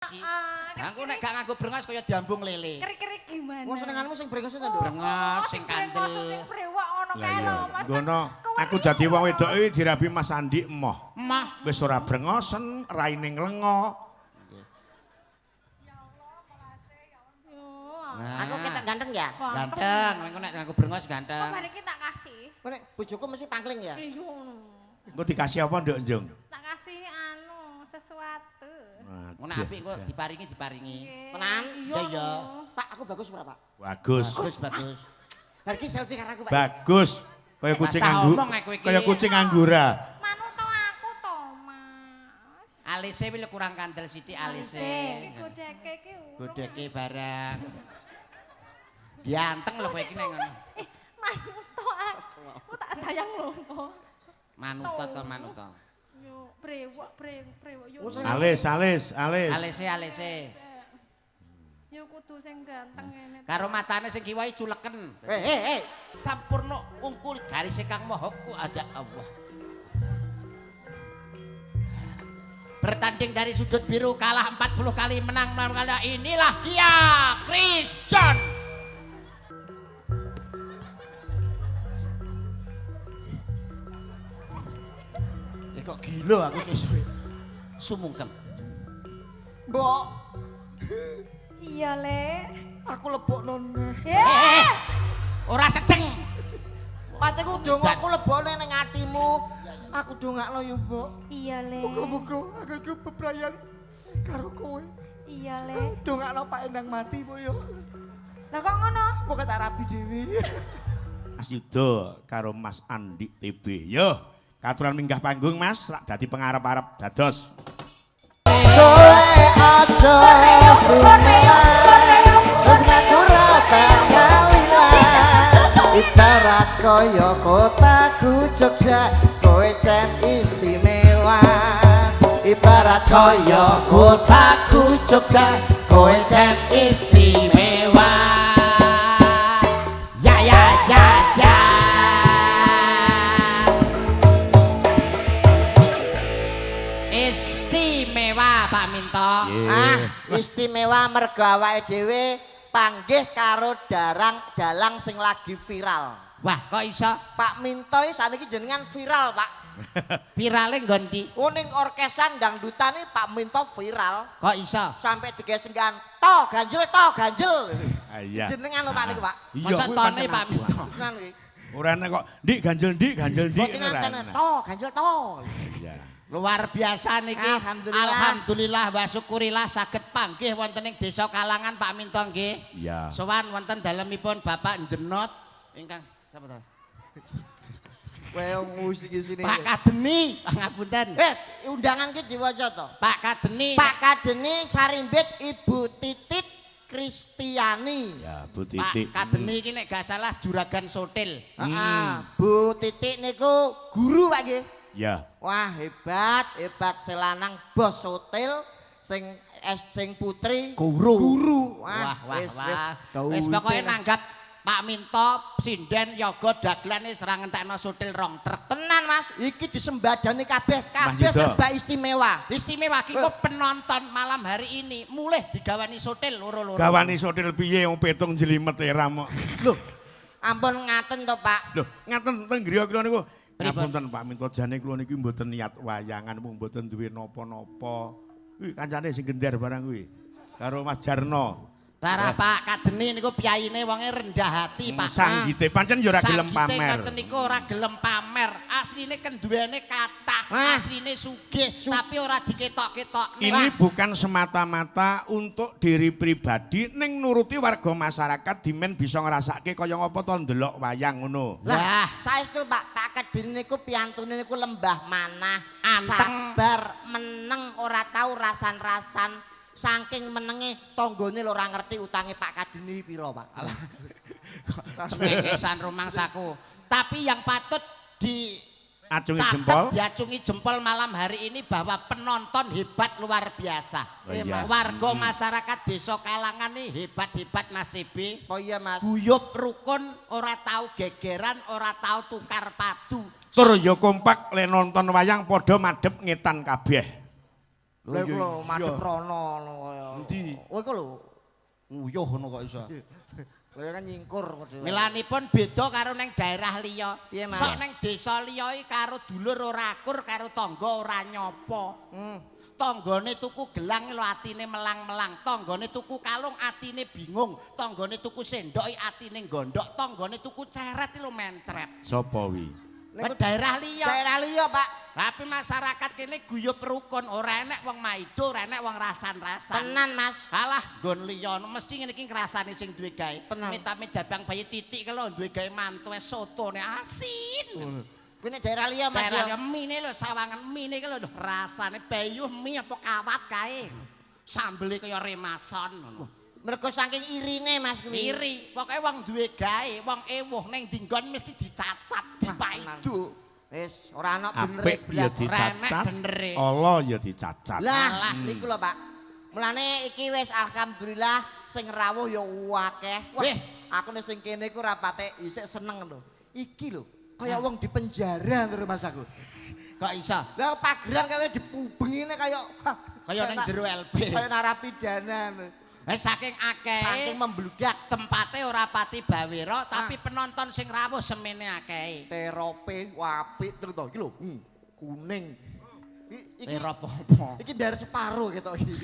Aku nek gak nganggo brengos kaya diambung lele. Krik-krik gimana? Wong senenganmu sing brengos to, Nduk? Brengos sing kandel. Sing brewok ono Lah kae iya, lho, Mas. ngono. Aku dadi wong wedok iki dirabi Mas Andi emoh. Mah Wis ora brengosen, raine nglengo. Aku ketok ganteng ya? ganteng, engko nek nganggo brengos ganteng. Kok iki tak kasih? Kok nek bojoku mesti pangkling ya? Iya. Engko dikasih apa, Nduk Njung? Tak kasih sesuatu. Ngono apik kok diparingi. Tenan? Iya. Iya. Pak, aku bagus ora, Pak? Bagus. Bagus. Bar iki selfie karo aku, Pak. Bagus. Kaya kucing Masa anggur. omong aku iki. Kaya kucing anggura. Manut to aku to, Mas. Alise wis kurang kandel sithik alise. Iki godeke iki. Godeke barang. Ganteng lho kowe iki nek ngono. Manut to aku. Aku tak sayang lho. Manut to. Yo brewok yo. Alis. Alise. Yo kudu sing ganteng ngene. Karo matane sing kiwai culeken. Sampurna ungkul garise kang maha kuwasa Allah. Bertanding dari sudut biru kalah 40 kali menang 6 kali. Inilah dia Christian. Kok gila aku sesuai. Sumungkem. Mbok, Iya, Le. aku lebokno neh. Ora sedeng. Patiku dongaku lebokne ning atimu. Aku dongakno yo, Mbok. Iya, Le. Muga-muga aku iku bebrayan karo kowe. Iya, Le. Dongakno Pak Endang mati, Mbok yo. Lah kok ngono? Pokoke tak rabi dhewe. Mas Yudo karo Mas Andi TB. Yo, katuran minggah panggung Mas, rak dadi pengarep-arep dados. Kowe aja sumelan, wis ngaku ora ngalilan. Ibarat kaya kotaku Jogja, kowe jan istimewa. Ibarat kaya Kotaku Jogja, kowe jan istimewa. Ya. Istimewa Pak Minto. Istimewa mergo awake dhewe panggih karo dalang sing lagi viral. Wah, kok iso Pak Minto iki saniki jenengan viral, Pak. virale nggondi? Ning orkesan dangdutane Pak Minto viral. Kok iso? Sampai digesengkan to ganjel. Iya. Jenengan lho Pak niku, Pak. Masa kuwi tone pancen Pak aku. Minto. Jenengan iki. Ora enak kok, Dik ganjel Dik. Boten nanten to ganjel to. Iya. Luar biasa niki. Alhamdulillah. Alhamdulillah wa syukurillah saged panggih wonten ing Desa Kalangan Pak Minto nggih. Iya. Sowan wonten dalemipun Bapak Jenot ingkang sapa to? Kowe musik sini. Pak Kadeni, ngapunten. Undangan ki diwaca to. Pak Kadeni. Pak Kadeni Sarimbit Ibu Titit Kristiani. Ya, Bu Pak Titik. Kadeni iki nek gak salah juragan sotil. Bu Titik niku guru Pak nggih. Ya. Wah, hebat selanang bos hotel sing putri guru. Wah. Wis Pokoke nanggap Pak Minto sinden yoga daglane serang entekno sotil rong truk. tenan Mas, iki disembadani kabeh Yudo. serba istimewa. Istimewa iki kok penonton malam hari ini mulih digawani sotil loro-loro. Gawani sotil piye wong petung jelimet era mok. Loh, ampun ngaten to Pak. Lho, ngaten teng griya kula niku. Pripun? Ngapunten Pak Minto jane kula niki mboten niat wayangan, mboten duwe napa-napa. Kuwi kancane sing gender barang kuwi. Karo Mas Jarno. Para Pak Kadeni niku piyayine wonge rendah hati Pak. Sanggite pancen yo ora gelem Sanggite pamer. ngoten niku ora gelem pamer. Asline kenduwene kathah, asline sugih, tapi ora diketok-ketokne. Ini bukan semata-mata untuk diri pribadi, ning nuruti warga masyarakat dimen bisa ngrasake kaya ngapa to ndelok wayang ngono. Lah, Saestu Pak Kadeni niku piyantune niku lembah manah, Anteng. sabar, meneng ora tau rasan-rasan. Saking menenge tanggane lho ora ngerti utange Pak Kadeni pira, Pak. cengengesan rumangsaku. Tapi yang patut Acungi jempol. diacungi jempol malam hari ini bahwa penonton hebat luar biasa. Oh iya. Warga masyarakat Desa Kalangan ini hebat-hebat Mas TB. Oh iya Mas. Guyub rukun, ora tahu gegeran, ora tahu tukar padu. Tur yo kompak le nonton wayang padha madhep ngetan kabeh. Lha iku lho madhep rono lho kaya. Endi? Oh iku lho. Nguyuh ngono kok iso. Lha kan nyingkur dhewe. Milanipun beda karo ning daerah liya. Piye, Mas? Sok ning desa liya iki karo dulur ora akur, karo tangga ora nyopo. Tanggane tuku gelang lho atine melang-melang, tanggane tuku kalung atine bingung, tanggane tuku sendok atine gondok, tanggane tuku ceret lho mencret. Sapa wi? Daerah liya. Daerah liya, Pak. Tapi masyarakat kene guyub rukun, ora enek wong maido, ora enek wong rasan-rasan. Tenan, Mas. Alah, nggon liya mesti ngene iki ngrasani sing duwe gawe. Tenan. Mitame jabang bayi titik ki lho duwe gawe mantu wis sotone asin. Kuwi nek daerah liya, Mas. Daerah mine lho sawangan mine ki lho rasane bayuh mie apa kawat kae. Sambele kaya remason ngono. Mergo saking irine, Mas kuwi. Iri, pokoke wong duwe gawe, wong ewuh ning dinggon mesti dicacat, dipaidu. Wis ora ana bener Apik ya blas. dicacat. benere. Allah ya dicacat. Lah, niku lho, Pak. Mulane iki wis alhamdulillah sing rawuh ya akeh. Wah, Weh. aku nek sing kene iku rapate isih seneng lho. Iki lho, kaya wong di penjara lho Mas aku. Kok iso? Lah pageran kaya dipubengine kaya Kaya ning jero LP. Kaya narapidana. Saking akeh. Saking membludak. Tempate ora pati bawira, tapi penonton sing rawuh semene akeh. Terope apik terus to iki lho. Kuning. Iki apa-apa. iki ndar separo ketok iki.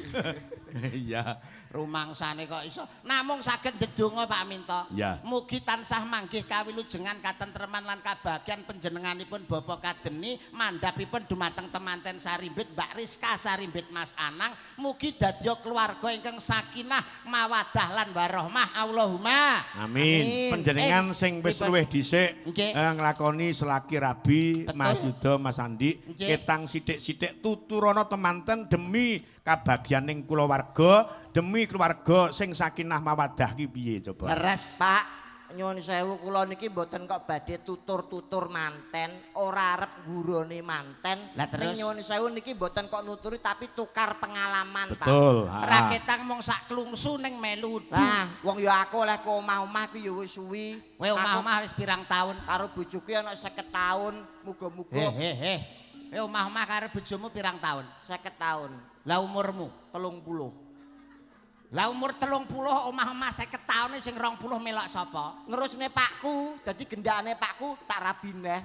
Iya. Rumangsane kok iso. Namung saged ndedonga Pak Minto. Ya. Mugi tansah manggih kawilujengan katentreman lan kabagyan panjenenganipun Bapak Kadeni, mandhapipun dumateng temanten Sarimbit Mbak Rizka Sarimbit Mas Anang, mugi dadya keluarga ingkang sakinah mawaddah lan warahmah. Allahumma. Amin. Panjenengan sing wis luwih dhisik Nggih. nglakoni selaki rabi Betul. Mas Yuda Mas Andi Nggih. ketang sithik-sithik tuturana temanten demi kabagyaning kulawarga, demi keluarga sing sakinah mawaddah ki piye coba. Leres. Pak, nyuwun sewu kula niki mboten kok badhe tutur-tutur manten, ora arep gurone manten. Lah terus? Ning nyuwun sewu niki mboten kok nuturi tapi tukar pengalaman, Pak. Betul. Raketang mung sak klungsu ning melu. Lah, wong ya aku oleh ke omah-omah ki ya wis suwi. Kowe omah-omah wis pirang taun? Karo bojoku ana 50 taun, muga-muga He. Kowe omah-omah karo bojomu pirang taun? 50 taun. Lah umurmu? 30. Lah umur 30 omah-omah 50 taun sing 20 melok sapa? Nerusne pakku, dadi gendakane pakku tak rabineh.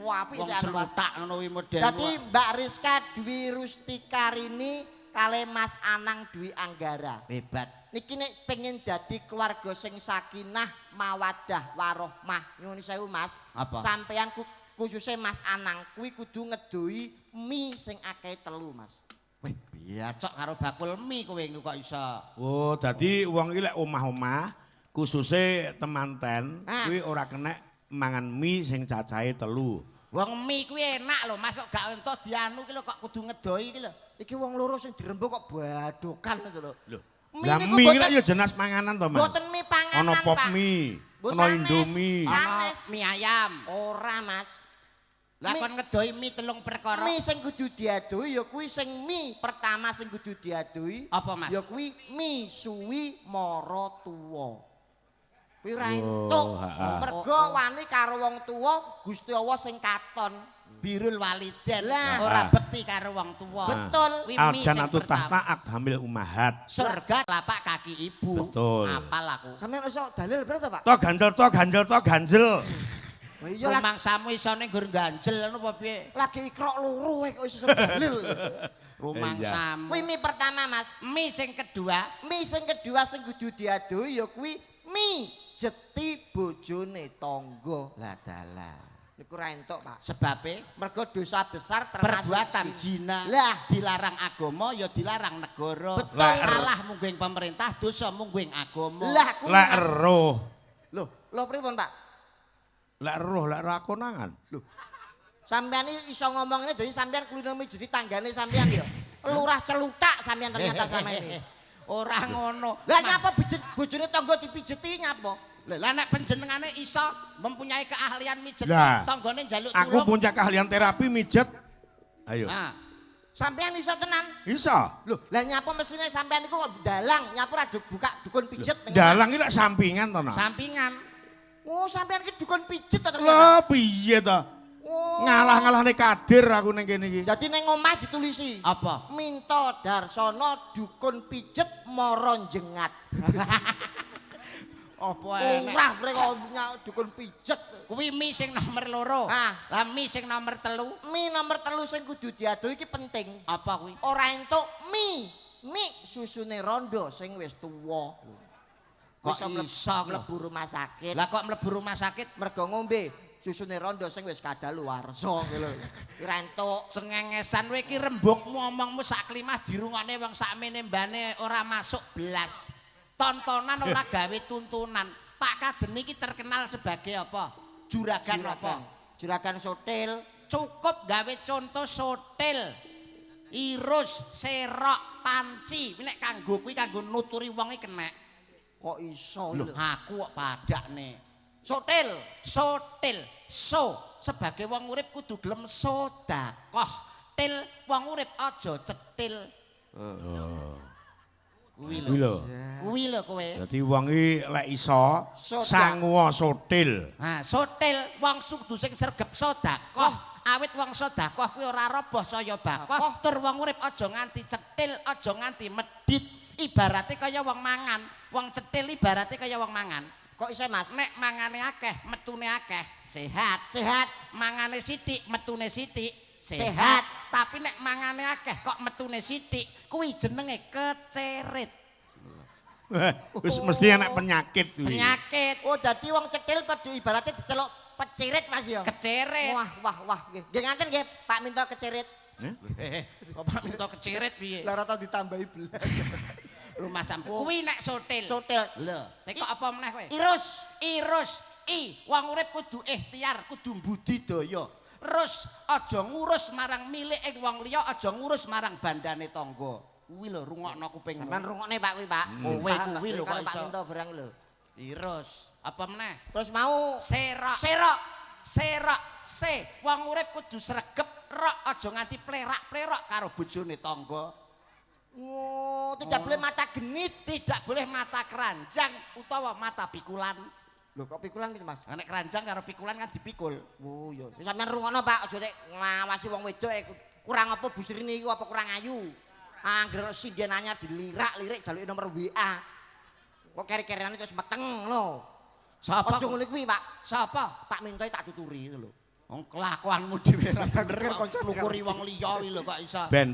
Wah, apik Wong sih anu, Mas. celutak ngono kuwi modelmu. Dadi Mbak Rizka Dwi Rustikarini kale Mas Anang Dwi Anggara. Hebat. Niki nek pengen dadi keluarga sing sakinah mawaddah warahmah. Nyuwun sewu Mas. Apa? Sampeyan khususnya Mas Anang kuwi kudu ngedoi mie sing akeh telu, Mas. Wih, piye cok karo bakul mie kowe kok iso. Oh, dadi wong iki lek omah-omah khususe temanten Ah. kuwi ora kena mangan mie sing cacahe 3. Wong mie kuwi enak lho, masuk gak entuk dianu ki lho kok kudu ngedoi ki lho. Iki wong loro sing dirembuk kok badokan itu lho. Loh. Mie Lah niku mie iki boten- lek ya jelas panganan to, Mas. Boten mie panganan, Ana pop Pak. mie, Mbok ana sanes. Indomie. Sanes. Mie ayam. Ora, Mas. Lah Mie- kon ngedoi mie telung perkara. Mie sing kudu diadoi ya kuwi sing mie pertama sing kudu diadoi. Apa, Mas? Ya kuwi mie suwi mara tuwa. Kuwi ra Oh, entuk. ha-ha. Mergo wani karo wong tuwa Gusti Allah sing katon. Birul waliden. Lah. Ora bekti karo wong tuwa. Betul. Kuwi mie sing Al-jannatu pertama. tahta aqdamil ummahat. Surga telapak kaki ibu. Betul. Apal aku. Sampeyan iso dalil berapa, Pak? To ganjel. Oh iya lah, Rumangsamu iso ning nggon ganjel ngono apa piye? lagi ikrok loro kok iso dalil. Rumangsamu. Kuwi mie pertama, Mas. Mie sing kedua, Mie sing kedua sing kudu diadoi ya kuwi mie jeti bojone tangga. lah dalah. Niku ra entuk, Pak. Sebabe Mergo dosa besar termasuk perbuatan zina Lah. dilarang agama ya dilarang negara. Betul. Salah mungguing pemerintah, dosa mungguing agama. Lah kuwi Lek Mas. eruh, Lho pripun, Pak? lek eruh, lek ora konangan. Sampeyan iso ngomong ini dadi sampeyan kulino mijeti tanggane sampeyan ya. Lurah celutak sampeyan ternyata sama ini. Ora ngono. Lah nyapa bojone tangga dipijeti nyapa? Lah nek panjenengane iso mempunyai keahlian mijet Lah. tanggane njaluk Aku tulung. punya keahlian terapi mijet. Ayo. Nah, Sampeyan iso tenan. Bisa. Loh, lah nyapa mesine sampeyan iku kok dalang, nyapa ora buka dukun pijet teng. Dalang iki lek sampingan to, Nak. sampingan. Oh, sampeyan iki dukun pijet ta ternyata. Lah piye to? Oh. Ngalah-ngalahne Kadir aku ning kene iki. Jadi ning omah ditulisi. Apa? Minto Darsono dukun pijet mara jengat. Apa enek? Lurah mereka dukun pijet. Kuwi mi sing nomor 2. Ah. Lah mi sing nomor 3. Mi nomor 3 sing kudu diadu iki penting. Apa kuwi? Ora entuk mi susune rondo sing wis tuwa. Kok Bisa iso lho? mlebu rumah sakit. Lah kok mlebu rumah sakit Mergo ngombe susune rondo sing wis kadaluwarsa lho. Ora entuk. cengengesan kowe iki rembugmu omongmu sak klimah dirungokne wong sakmene mbane ora masuk belas. Tontonan ora gawe tuntunan. Pak Kaden iki terkenal sebagai apa? Juragan apa? Juragan sotil. Cukup gawe contoh sotil. Irus, serok, panci. Nek kanggo kuwi kanggo nuturi wong iki kenek. Kok iso Lho, lho. aku kok padakne. Sotil. Sotil, so sebagai wong urip kudu gelem sedekah. Til wong urip aja cetil. Kuwi lho. Kuwi lho kowe. Dadi wong iki lek iso Sodak. sanguwa sotil. Nah, sotil wong kudu sing sregep sedekah. Awit wong sedekah kuwi ora roboh saya bakoh. Tur wong urip aja nganti cetil, aja nganti medhit. Ibarate kaya wong mangan. Wong cetil ibarate kaya wong mangan. Kok iso Mas? Nek mangane akeh, metune akeh, sehat. Sehat. Mangane sithik, metune sithik, Sehat. Tapi nek mangane akeh kok metune sithik, kuwi jenenge kecerit. Wis mesti ana penyakit kuwi. Penyakit Oh, dadi wong cetil padha ibaratnya diceluk pecirit Mas ya. kecerit. Wah, nggih. Nggih ngaten nggih, Pak minta kecerit. Bapak minta kecerit piye? Lah ora tau ditambahi belas. Rumah sampun. Kuwi nek sotil. Sotil. Lho, teko apa meneh kowe? Irus. Irus, wong urip kudu ikhtiar, kudu budidaya. Rus, aja ngurus marang milik ing wong liya, aja ngurus marang bandane tangga. Kuwi lho rungokno kupingmu. Sampeyan rungokne Pak kuwi, Pak. Kowe kuwi lho kok Pak iso. minta barang lho. Irus, apa meneh? Terus mau Serok. Serok, wong urip kudu sregep, rok aja nganti plerak-plerak karo bojone tangga. Oh, tidak boleh mata genit. Tidak boleh mata keranjang utawa mata pikulan. Lho kok pikulan gitu Mas? Nek keranjang karo pikulan kan dipikul. Oh iya. Wis sampean rungokno Pak, aja tek ngawasi wong wedok kurang apa busrine iku apa kurang ayu. Angger sinden anyar dilirak-lirik jaluke nomor WA. Kok keri-kerane terus meteng lho. Sapa? Aja ngene kuwi, Pak. Sapa? Pak Minto tak tuturi itu lho. Wong kelakuanmu dhewe ra bener Kan kok kanca nukuri wong liya kuwi lho kok iso. Ben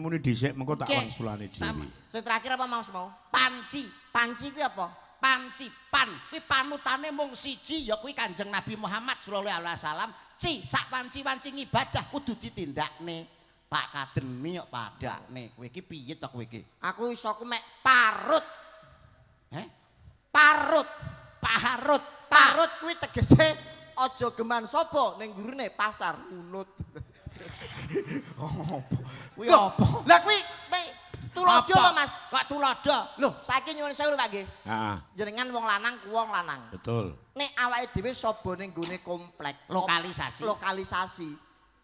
muni dhisik mengko tak Oke. wangsulane Sama. dhewe. Sing terakhir apa mau? Panci, Panci kuwi apa? pancipan. Kuwi panutane mung siji ya kuwi Kanjeng Nabi Muhammad sallallahu alaihi wasallam. Sak panci-panci ibadah kudu ditindakne. Pak Kaden mi kok padakne. Kowe iki piye to kowe iki? Aku iso ku mek parut. Parut. Parut kuwi tegese aja geman sapa ning gurune pasar ngunut. Kuwi apa? Lah kuwi tulodo lho Mas. Kok tulodo? Lho, saiki nyuwun sewu lho Pak nggih. Heeh, Jenengan wong lanang ku wong lanang. betul. Nek awake dhewe saba ning gone komplek lokalisasi.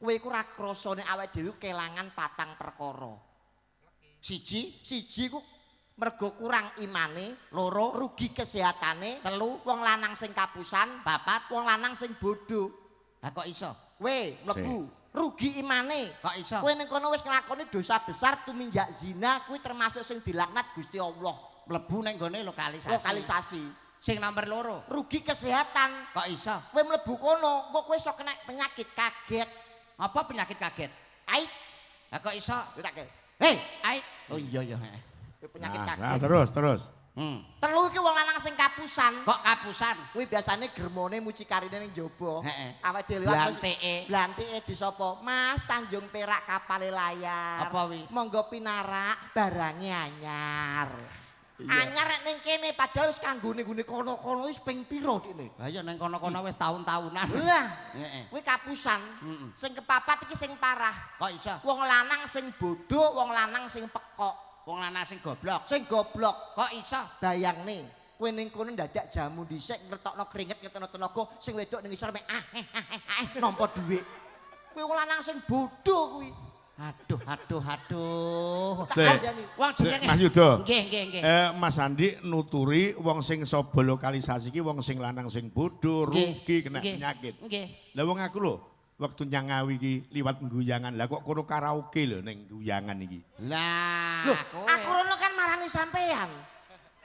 Kowe iku ra krasa nek awake dhewe kelangan patang perkara. Siji ku mergo kurang imane, loro rugi kesehatane, telu wong lanang sing kapusan, papat wong lanang sing bodho. Lah kok iso? Kowe mlebu rugi imane. Kok iso? Kowe ning kono wis nglakoni dosa besar tuminjak zina, kuwi termasuk sing dilaknat Gusti Allah. Mlebu ning gone Lokalisasi. Sing nomor 2. Rugi kesehatan. Kok iso? Kowe mlebu kono, kok kowe iso kena penyakit kaget. Apa penyakit kaget? Ait, Lah kok iso? kaget. Hei, Ait. Oh iya ya. penyakit Nah, kaget. terus. Telu iki wong lanang sing kapusan. Kok kapusan? Kuwi biasane germone mucikarine ning jaba. Heeh. Awake dhewe liwat Blantike. blantike disapa? Mas Tanjung Perak kapale layar. Apa wi? Monggo pinarak barange anyar. Anyar nek ning kene padahal wis kanggone gune kono-kono wis ping pira dene. Lah ya ning kono-kono wis tahun-tahunan. Lah, Heeh. kuwi kapusan. Sing kepapat iki sing parah. Kok iso? Wong lanang sing bodoh, wong lanang sing pekok. Wong lanang sing goblok. Sing goblok. Kok iso? Bayangne, kowe ning kono ndadak jamu dhisik ngetokno keringet ngetokno tenaga, sing wedok ning isor mek nampa dhuwit. Kowe wong lanang sing bodoh kuwi. Aduh. Sik. Wong jenenge Mas Yudo. Nggih. Mas Andi nuturi wong sing saba lokalisasi iki wong sing lanang sing bodho, rugi kena Nggih. penyakit. Nggih. Lah wong aku lho, waktu nyangawi iki liwat guyangan. Lah kok kono karaoke lho ning guyangan iki. Lah, Loh, aku rono kan marani sampean.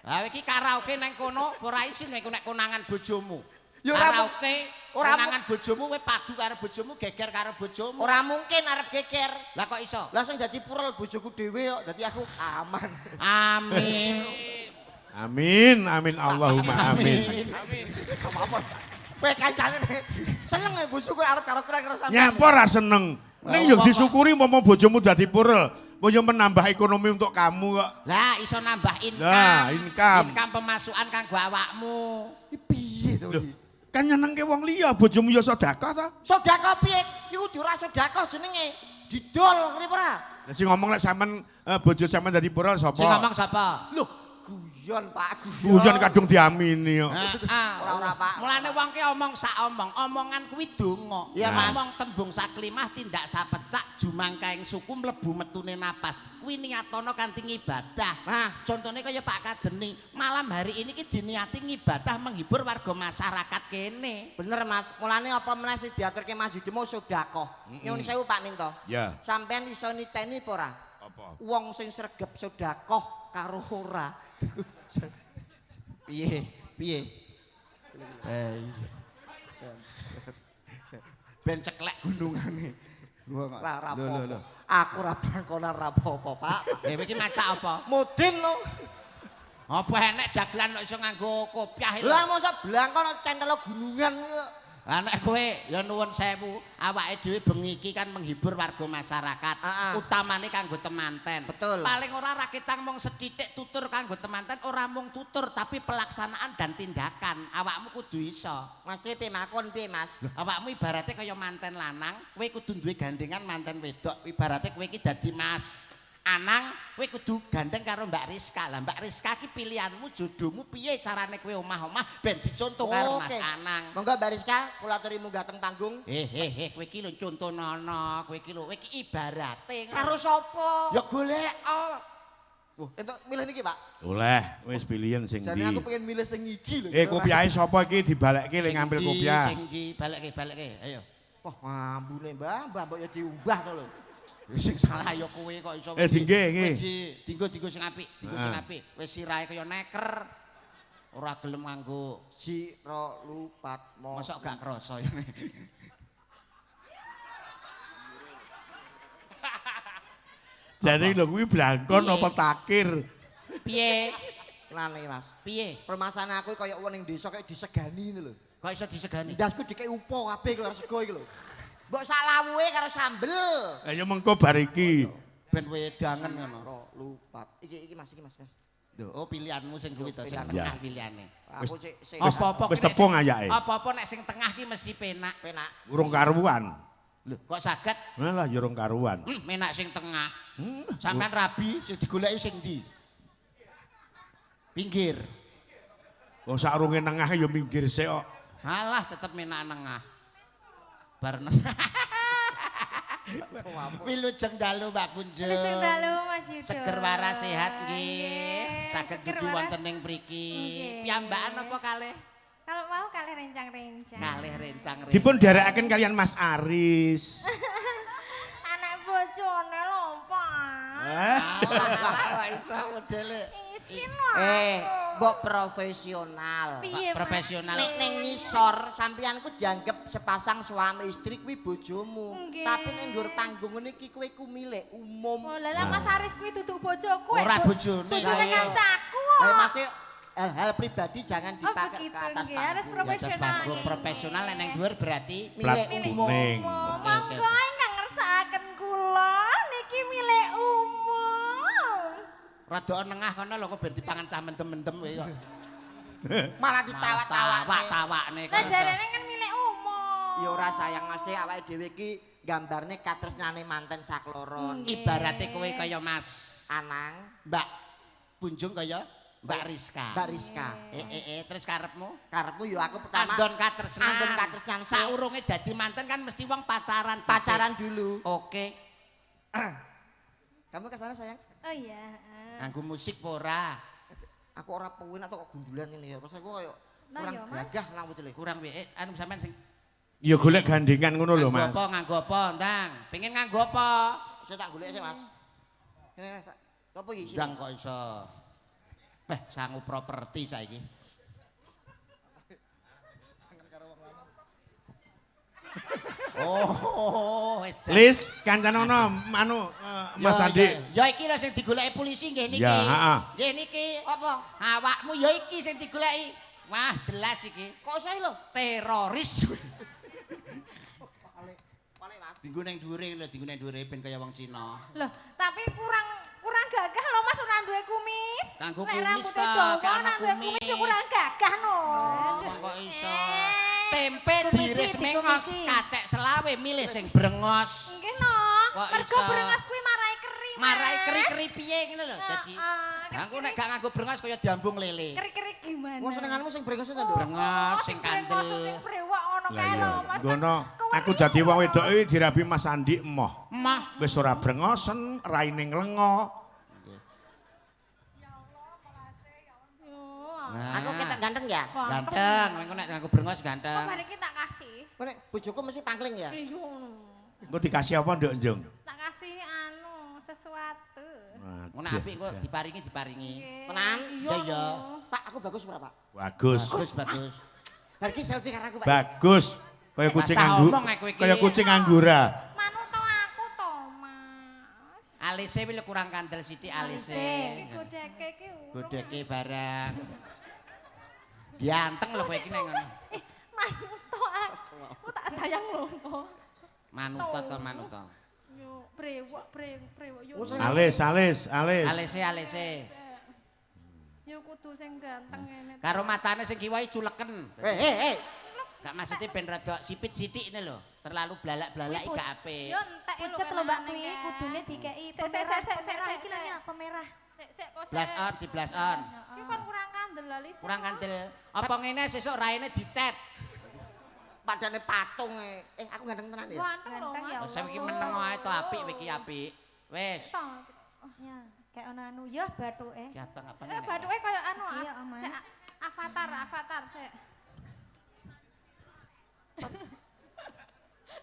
Lah iki karaoke nang kono ora isin nek konangan bojomu. Ya ora karaoke ora konangan bojomu kowe padu karo bojomu, geger karo bojomu. Ora mungkin arep geger. Lah kok iso? Lah sing dadi purel bojoku dhewe kok, dadi aku aman. Amin. Amin, amin Allahumma amin. Apa-apa. Kowe kancane seneng ya bojoku arep karo sampean. Nyapa ora seneng. Ning yo disyukuri momo bojomu dadi purel. Mau yo menambah ekonomi untuk kamu kok. Lah iso nambah income. Lah, income. Income pemasukan kanggo awakmu. Iki piye to iki? Kan nyenengke wong liya, bojomu yo sedekah ta? Sedekah piye? Iku ora sedekah jenenge. Didol ngerti ora? Lah sing ngomong lek sampean bojo sampean dadi purel sapa? Sing ngomong sapa? Loh, guyon Pak, guyon. Guyon kadung diamini kok. Ora Pak. Mulane wong ki omong sak omong, omongan kuwi donga. Iya, Mas. Omong tembung saklimah tindak sapecak jumangka ing suku mlebu metune napas. Kuwi niatono kanthi ngibadah. Nah, Contohnya kaya Pak Kadeni, malam hari ini ki diniati ngibadah menghibur warga masyarakat kene. bener Mas. Mulane apa meneh sing diaturke masjid mau sedekah. Nyuwun sewu Pak Minto. Ya. Sampeyan iso niteni apa ora? Apa? Wong sing sregep sedekah karo ora. Piye? Ben ceklek gunungane. Ora apa. Aku ora bangkonan ra apa-apa, Pak. Kowe iki macak apa? Mudin lho. Apa enek dagelan kok iso nganggo kopiah lho. Lah mosok blangkon centel gunungan kok. Anak kowe ya nuwun sewu, awake dhewe bengi iki kan menghibur warga masyarakat, utamane kanggo temanten. Betul. Paling ora rakitang mung sethithik tutur kanggo temanten, ora mung tutur tapi pelaksanaan dan tindakan. Awakmu kudu iso. Mas piye makon piye Mas? Awakmu ibaratnya kaya manten lanang, kowe kudu duwe gandengan manten wedok. Ibaratnya kowe iki dadi Mas Anang, kowe kudu gandeng karo Mbak Rizka. Lah Mbak Rizka ki pilihanmu, jodohmu piye carane kowe omah-omah ben dicontoh karo Mas Anang. Monggo Mbak Rizka, kula aturi munggah teng panggung. Kowe iki lho contohnono, kowe iki lho ibarate. Karo sapa? Ya golek. Wah, entuk milih niki, Pak. Oleh, wis pilihan sing Jane ndi. aku pengen milih sing iki lho. Kopiahe sapa iki dibalekke lek ngambil kopiah. Sing iki balekke. Ayo. Wah, ambune Mbah mbok ya diumbah to lho. Sing salah ya kowe kok iso. Dingge iki. Dinggo sing apik, sing apik. Wis sirahe kaya neker. Ora gelem nganggo Sira lupat mo. mosok gak krasa ya. Jane lho kuwi blangkon apa takir? Piye? Lane Mas. Piye? Permasalahan aku kaya wong ning desa kaya disegani ngono lho. Kok iso disegani? Ndasku dikek upo kabeh karo sego iki lho. Mbok sak lawuhe karo sambel. Ya mengko bar iki. Ben wedangen ngono. Ro lupat. Iki Mas. Oh pilihanmu sing kuwi to, sing Pilihan. tengah pilihane. Aku sik Apa-apa wis ki nek tepung sing- ayake. Apa-apa nek sing tengah ki mesti penak. penak. Urung karuan. Lho, kok saged? Lah ya urung karuan. Menak sing tengah. Sampean rabi sing digoleki sing ndi? Pinggir. Wong sak urunge nengah ya minggir sik kok. Alah tetep menak nengah. Bar nengah. Wilujeng dalu Mbak Punjul. Wilujeng dalu Mas Yudo. Seger waras sehat nggih. Nggih, Saged seger dugi waras. wonten ing mriki. Nggih. Piyambakan apa kalih? Kalau mau kalih rencang-rencang. Kalih rencang. Dipun derekaken kalian Mas Aris. Anak bojone lho, Pak. Alah iso modele. Isin Mbok profesional. Piye, Mas? Profesional. Nek ning ngisor sampeyanku dianggap sepasang suami istri kuwi bojomu. Nggih. Tapi ning dhuwur panggung ngene iki kowe ku milik umum. Oh, lah Mas Aris kuwi duduk bojoku. Ora bojone. Bojone Lah, iya. kancaku. Lah mesti hal-hal pribadi jangan Oh, dipakai begitu, ke atas nggih. Harus panggung. profesional. Panggung profesional nek nang dhuwur berarti Plat Milik kuning. Oke, Monggo ingkang ngersakaken kula niki milik umum. rada nengah kono lho kok ben dipangan cah mendem-mendem kowe kok. Malah ditawak-tawak. Tawak-tawakne Lah jarene kan milik umum. Ya ora sayang mesti awake dhewe iki gambarne katresnane manten sakloron. Ibarate kowe kaya Mas Anang, Mbak Punjung kaya Mbak Rizka. Mbak Rizka. Terus karepmu? Karepmu ya aku pertama Andon katresnan. Andon katresnan. Saurunge dadi manten kan mesti wong pacaran. dhisik. pacaran dulu. Oke. Kamu ke sana sayang? Oh iya. Nganggo musik apa ora? Aku ora pengen atau kok gundulan ini ya. Terus aku koyo Nah, kurang ya, Mas. gagah nang wetule. Kurang wae anu sampean sing Ya golek gandengan ngono lho, Mas. Nganggo apa, Ndang? Pengen nganggo apa? Saya tak golek sih, Mas. Ini apa iki? Ndang kok iso. Sangu properti saiki. Oh, Lis, kancane ono Mas Andi. Ya iki lho sing digoleki polisi nggih niki. Ya, heeh. Nggih niki. Apa? Awakmu ya iki sing digoleki. Wah, jelas iki. Kok saya lho? Teroris. Paling Mas. Dinggo ning dhuwure lho, dinggo ning dhuwure ben kaya wong Cina. Loh, tapi kurang gagah lho Mas ora duwe kumis. Kanggo Nek kumis rambutnya ta, dawa, gak ana ora duwe kumis. kumis ya kurang gagah no. Kok iso. Tempe Komisi, diiris mengos, dikomisi. kacek selawe milih sing brengos. Nggih no. Kok Mergo iso? brengas kuwi marai keri. Marai keri-keri piye ngene lho. Dadi Heeh, aku nek gak nganggo brengos kaya diambung lele. keri-keri gimana? Wong senenganmu sing brengos to, Nduk? Brengos sing brengos, kandel. sing brewok ngono Lah kae iya, lho Mas. ngono. Aku dadi wong wedok iki dirabi Mas Andi emoh. Mah, Wis ora brengosen, raine nglengo. Nah. Aku ketok ganteng ya? Ganteng, engko nek nganggo brengos ganteng. Kok iki tak kasih. Kok nek bojoku mesti pangling ya? Iya. Engko dikasih apa nduk Njung? Tak kasih sesuatu. Ngono apik kok diparingi. Nggih. Tenan? Iya, iya. Pak, aku bagus ora, Pak? Bagus. Bagus. Bar iki selfie karo aku, Pak. Bagus. Kaya kucing Masa anggur. omong aku iki. Kaya kucing anggura. Manut to aku to, Mas. Alise wis kurang kandel sithik alise. Iki godheke iki. Godheke barang. Ganteng lho kowe iki ning ngono. Manut to aku. Aku tak sayang lho. Manuta to manuta. Yo brewok yo. Alis. Alise. Yo kudu sing ganteng ngene. Karo matane sing kiwai culeken. Hei. Gak maksudnya ben rada sipit sithik ini lho. Terlalu blalak-blalak gak apik. Yo entek lho. Pucet lho Mbak kuwi kudune dikeki pemerah. Pemerah iki lho ya, pemerah. Sik kok Blas on, di blas on. Iki kan kurang kandel lali. Kurang kandel. Apa ngene sesuk raine dicet. Padane patung aku ganteng tenan ya. Ganteng lho, Ganteng ya Mas. Saya iki meneng wae to apik iki apik. Wis. Ya, kayak ono anu ya bathuke. Ki apa Bathuke koyo anu Iya, Mas. sik, avatar sik.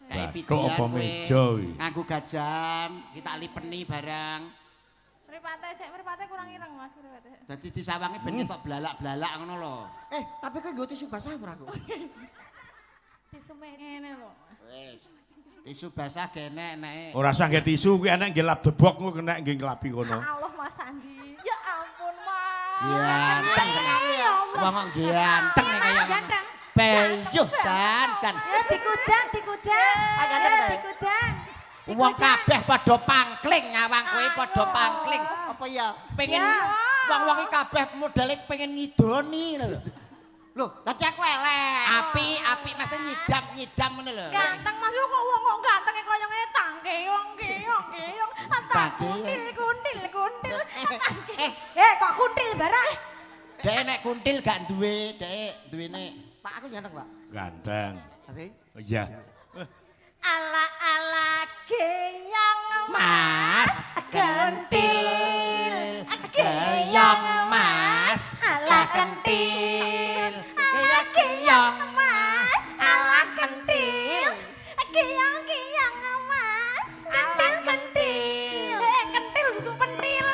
Kayak Bathuk pidian apa kowe. meja iki? Nganggo gajan, kita lipeni barang. Mripate kurang ireng Mas mripate. Dadi disawangi ben ketok blalak-blalak ngono lho. Tapi kok nggo tisu basah ora aku? Tisu magic. Ngene lho. Wis. Tisu basah gene enake. Ora usah nggih tisu kuwi enek nggih lap debok ku kena nggih nglapi kono. Allah Mas Andi. Ya ampun Mas. Ganteng tenan. Wong kok ganteng nek kaya ngono. Peyuh jan. Ya dikudang. Ah, ganteng ta? Dikudang. Wong kabeh padha pangkling ngawang kowe padha pangkling. Apa ya? Pengen Ya. wong-wong iki kabeh modele pengen ngidoni lho. Loh, lah cek elek. Api mesti nyidam ngono lho. Ganteng Mas kok wong kok gantenge koyo ngene tangkeong. Kuntil. Kok kuntil barang. Dek nek kuntil gak duwe, dek duwene. Pak aku ganteng, Pak. Ganteng. Asih. Oh iya. Ala geyang Mas kentil. Geyong Mas ala kentil. Geyong Mas ala kentil. Geyang Mas. Kentil. Kentil dudu pentil.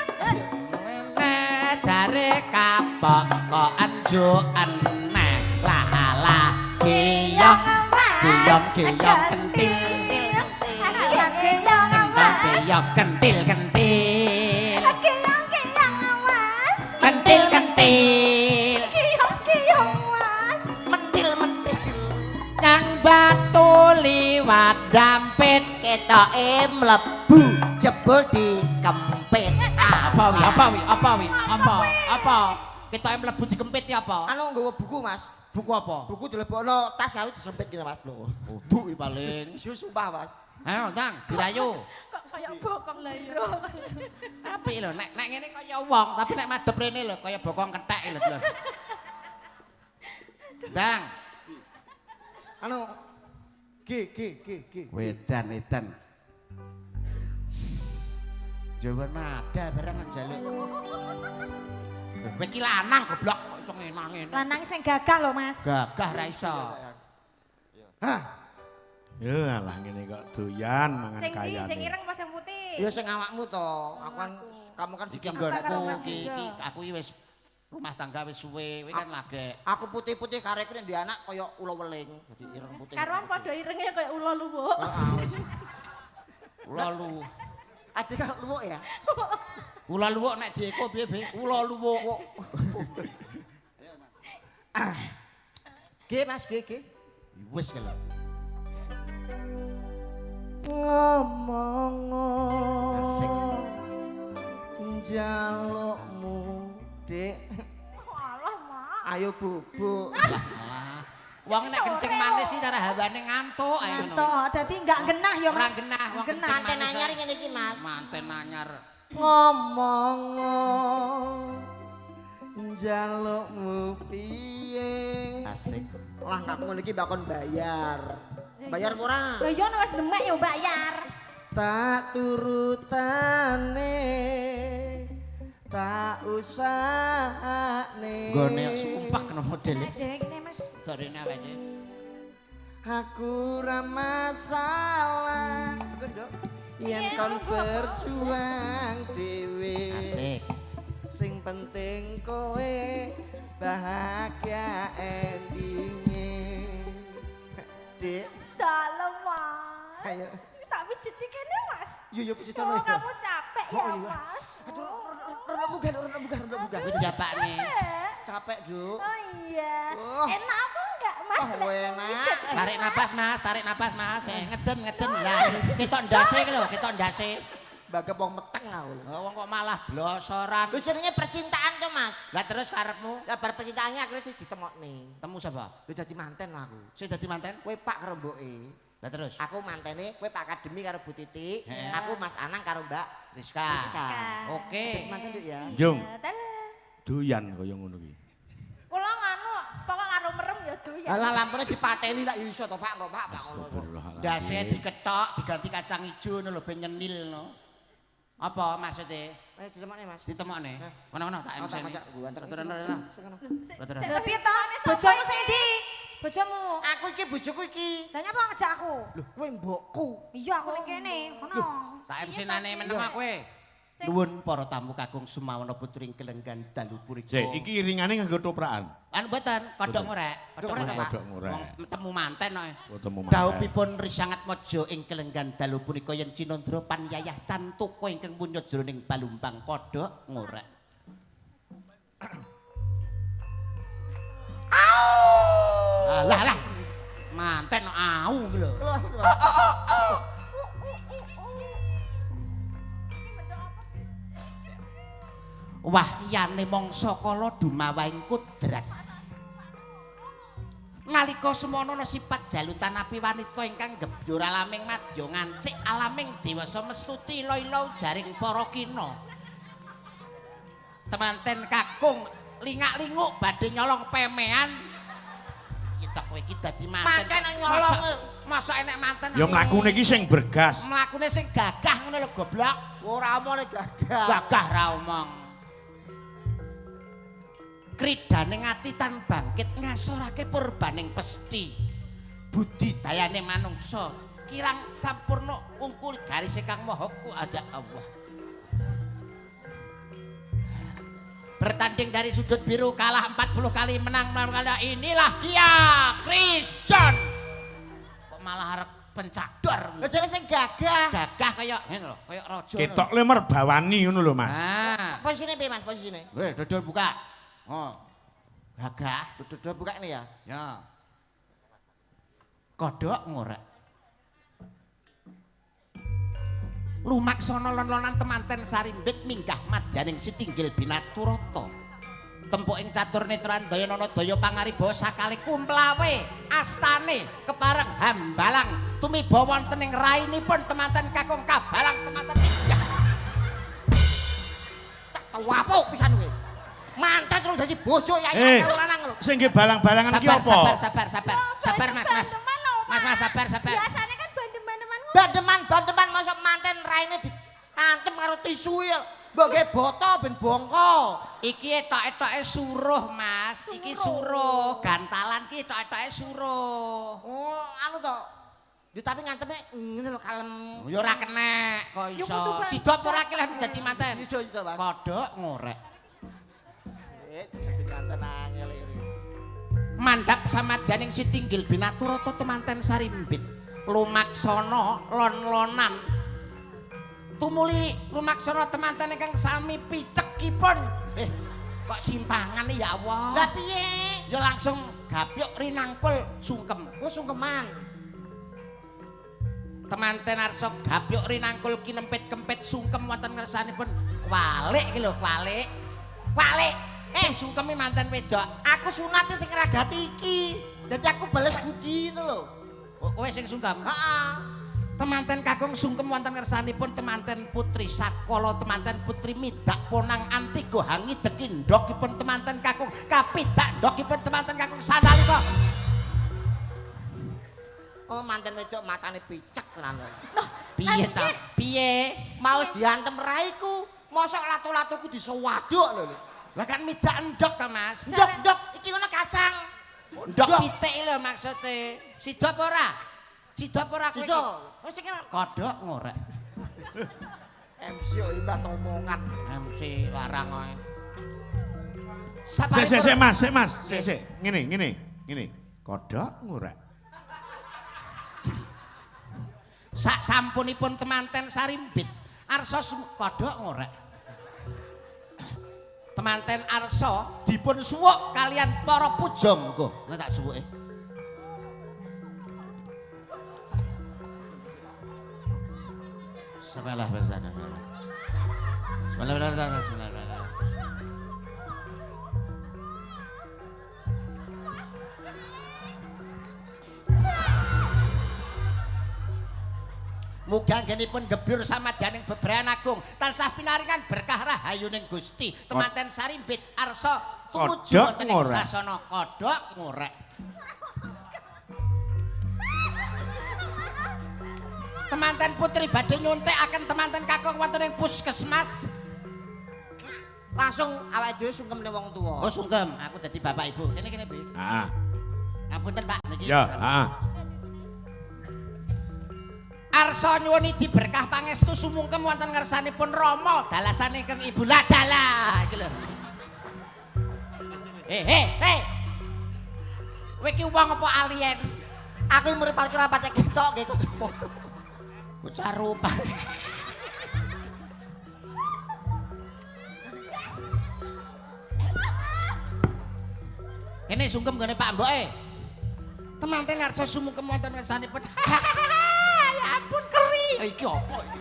Jare kapok kok anjukan neh la geyong kentil. Geyong kentil. Mentil. Kang batu liwat dampit ketoke mlebu jebul dikempit. Apa? Ketoke mlebu dikempit ya apa? Anu nggawa buku, Mas. Buku apa? Buku dilebokno tas karo disempit gitu, Mas. Loh. Buku paling. Sumpah, Mas. Ayo, Tang, dirayu. Kok kaya bokong lha ira. Apik lho, nek ngene kaya wong, tapi nek madhep rene lho kaya bokong kethek lho. Tang, Anu G. wedan. Jawan nada barang njaluk. Kowe iki lanang goblok kok iso ngene. Lanang sing gagah lho Mas. Gagah ra iso. Hah, Ya alah ngene kok doyan mangan Sing ndi? kayane. Sing ireng apa sing putih? Ya sing awakmu to. Aku kan kamu kan Iki sikap nggonku iki aku iki wis rumah tangga wis suwe, kowe kan lagi. Aku putih-putih karek iki ndek anak kaya ula weling. Dadi ireng putih. Karuan padha irenge kaya ula luwuk. Heeh wis. Ula lu. Adik kan luwuk ya. Ula luwuk nek dieko piye, Be? Ula luwuk. Ge Mas, ge. Wis kalau. Ngomong Asik. njalukmu Dik. Alah, Mak. Ayo bubuk. Alah. Wong nek kencing manis sih cara hawane ngantuk ae ngono. Toh, dadi enggak genah ya Ora Mas. genah wong kencing Manten manis. anyar ngene iki Mas. Manten anyar. Ngomong njalukmu piye? Asik. Lah nggak ngono iki bakon bayar. Bayar murah. Lah yo wis demek yo bayar. Tak turutane tak usahane. Gone sumpah kena modele. Dhewe kene Mas. Dorene awake. Aku ra masalah. Gendok. Yen kon berjuang dhewe. Asik. Sing penting kowe bahagia endinge. Dik, Dalem, Mas. ayo. Tak pijeti kene, Mas. Yo pijitan Oh, ayo. kamu capek ya, Oh, iya. Mas. Aduh, ora bugar. Kuwi japakne. Capek, Juk. Oh iya. Oh. Enak apa enggak, Mas? Oh, enak. Tarik napas Mas. Ngeden. Lah, ketok ndase iki lho, ketok ndase. Bagep wong meteng aku. Wong kok malah blosoran. Lho jenenge percintaan to, Mas. Lah terus karepmu Lah bar percintaannya akhirnya ditemokne. temu sapa? Lho dadi manten aku. Sing dadi manten? Kowe Pak karo mboke. Lah terus Aku mantene, kowe Pak Akademi karo Bu Titi, Heeh. aku Mas Anang karo Mbak Rizka. Rizka. Oke. Dadi manten Dik ya. Jung, Dalah. doyan kaya ngono ki. Kula nganu, pokok karo merem ya doyan. Lah lampune dipateni lak iso to Pak kok Pak ngono. Astagfirullahaladzim. Ndase diketok, diganti kacang ijo ngono lho ben nyenil no. Apa maksudnya? Ayo ditemokne Mas. Ditemokne. Heh. Ngono-ngono tak Oh, tak MC. macak gua antar. Aturan. Aturan. Lah piye to? Bojomu sing ndi? Bojomu. Aku iki bojoku iki. Lah nyapa ngejak aku? Lho, kowe mbokku. Iya aku ning kene. Kono. Tak MC-nane menem kowe. Nuwun para tamu kakung sumawana putring kelenggan dalu puriko. Sik, iki iringane nganggo toprakan. Anu mboten, kodhok ngorek. Kodhok ngorek, Pak. Kodhok ngorek. Wong temu manten kok. Oh, temu manten. Dawuhipun risangat mojo ing kelenggan dalu punika yen Cinandra panyayah cantuka ingkang punya jroning balumbang kodhok ngorek. Alah. Manten kok au iki lho. Wahyane mangsa kala dumawahing kudrat. Nalika semono ana sifat jalutan api wanita ingkang gebyur alaming madya ngancik alaming dewasa mestuti ila-ila jaring para kina. Temanten kakung lingak-linguk badhe nyolong pemean. Kita kowe iki dadi manten. Manten nang nyolong. Masa enek manten. Ya mlakune iki sing bergas. Mlakune sing gagah ngono lho goblok. Ora omone gagah. Gagah ra omong. Kridaning ati tan bangkit ngasorake purbaning pesti. Budidayane manungsa kirang sampurna ungkul garis kang maha kuwasa Allah. Bertanding dari sudut biru kalah 40 kali menang kali inilah dia Chris John. Kok malah arep pencador. Lho jare sing gagah. Gagah kaya ngene lho, kaya raja. Ketok le merbawani ngono lho, Mas. Ah. Posisine piye Mas posisine? Weh, dodol buka. Oh. Gagah. Dodol buka ini ya. Ya. Kodhok ngorek. Lumaksana lon-lonan temanten sarimbit minggah madyaning Sitinggil Binaturata. Tempuk ing catur netran daya nana daya pangaribawa sakali kumplawe astane kepareng hambalang tumiba wonten ing rainipun temanten kakung kabalang temanten minggah. Tak wapuk pisan kowe. Mantan terus dadi bojo ya lanang lho. Sing nggih balang-balangan iki apa? Sabar Mas. Mas sabar. Biasanya kan Bandeman masa manten raine diantem karo tisu ya. Mbok ge boto ben bongko. Iki etok-etoke suruh, Mas. Iki suruh, gantalan ki etok-etoke suruh. Oh, anu to. Yo tapi nganteme ngene lho kalem. Ya ora kenek kok Yo iso. kudu banget. Sida apa ora ki lah dadi manten. Iso Mas. Kodhok ngorek. Dadi nganten angel iki. Mandhap samadyaning Sitinggil Binaturata temanten Sarimbit. Lumaksana lon-lonan. Tumuli lumaksana temanten ingkang sami picekipun. Kok simpangan ya Allah. Lah piye? Ya langsung gapyuk rinangkul sungkem. Oh sungkeman. Temanten arsa gapyuk rinangkul kinempit-kempit sungkem wonten ngersanipun kwalik iki lho kwalik. Kwalik. Sungkeme manten wedok. Aku sunate sing ngragati iki. Dadi aku bales budi itu lho. Kowe sing sungkem. Heeh. Temanten kakung sungkem wonten ngersanipun temanten Putri Sakala, temanten Putri Midak Ponang Antigo Hangi dekindhokipun temanten kakung kapidak ndokipun temanten kakung sanalika. Oh manten wedok matane picek tenan. Piye ta? Piye? Mau diantem raiku, mosok latu-latuku disewaduk lho. Lah kan midak endhok ta, Mas? Ndok-ndok iki ngono kacang. Ndok pitik lho maksude. Sida apa ora? Sida apa ora kowe? Sida. Wis iki Kodhok ngorek. MC kok imbat omongan. MC larang kowe. Sik Mas, sik. Ngene. Kodhok ngorek. Sak sampunipun temanten Sarimbit, arsa kodhok ngorek. Temanten arsa dipun suwuk kalian para pujangga. Nek tak suwuke. Bismillah. Muga anggenipun gebyur samadyaning bebrayan agung tansah pinaringan berkah rahayuning Gusti. Temanten Sarimbit arsa tumuju wonten ing sasana kodhok ngorek. Temanten Putri badhe nyuntikaken temanten kakung wonten ing puskesmas. Langsung awake dhewe sungkemne wong tuwa. Oh sungkem, aku dadi bapak ibu. Kene Bi. Heeh. Ngapunten Pak niki. Ya, heeh. Arsa nyuwun diberkah pangestu sumungkem wonten ngersanipun Rama dalasane ingkang Ibu Ladala iki lho. Kowe iki wong apa alien? Aku murid parkir apa cek ketok nggih kacamata. Bocah rupa. Kene sungkem gone Pak Mboke. Temanten ngarsa sumungkem wonten ngersanipun. Ya ampun keri. Iki apa iki?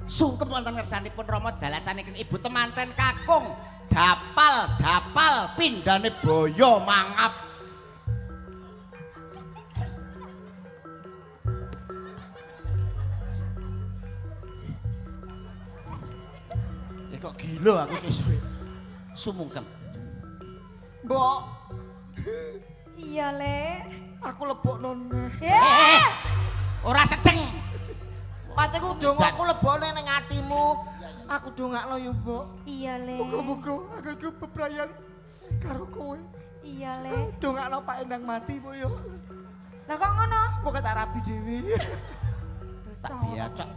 Sungkem wonten ngersanipun Rama dalasane ingkang Ibu temanten kakung dapal pindhane boyo mangap. Kok gila aku suwe sumungkem. Mbok, Iya, Le. aku lebokno neh. Ora sedeng. Pateku dongaku lebokne ning atimu. Aku dongakno yo, Mbok. Iya, Le. Muga-muga aku iku bebrayan karo kowe. Iya, Le. Dongakno Pak Endang mati, Mbok yo. Lah kok ngono? Kok tak rabi dhewe. Dosa. Iya, Cok.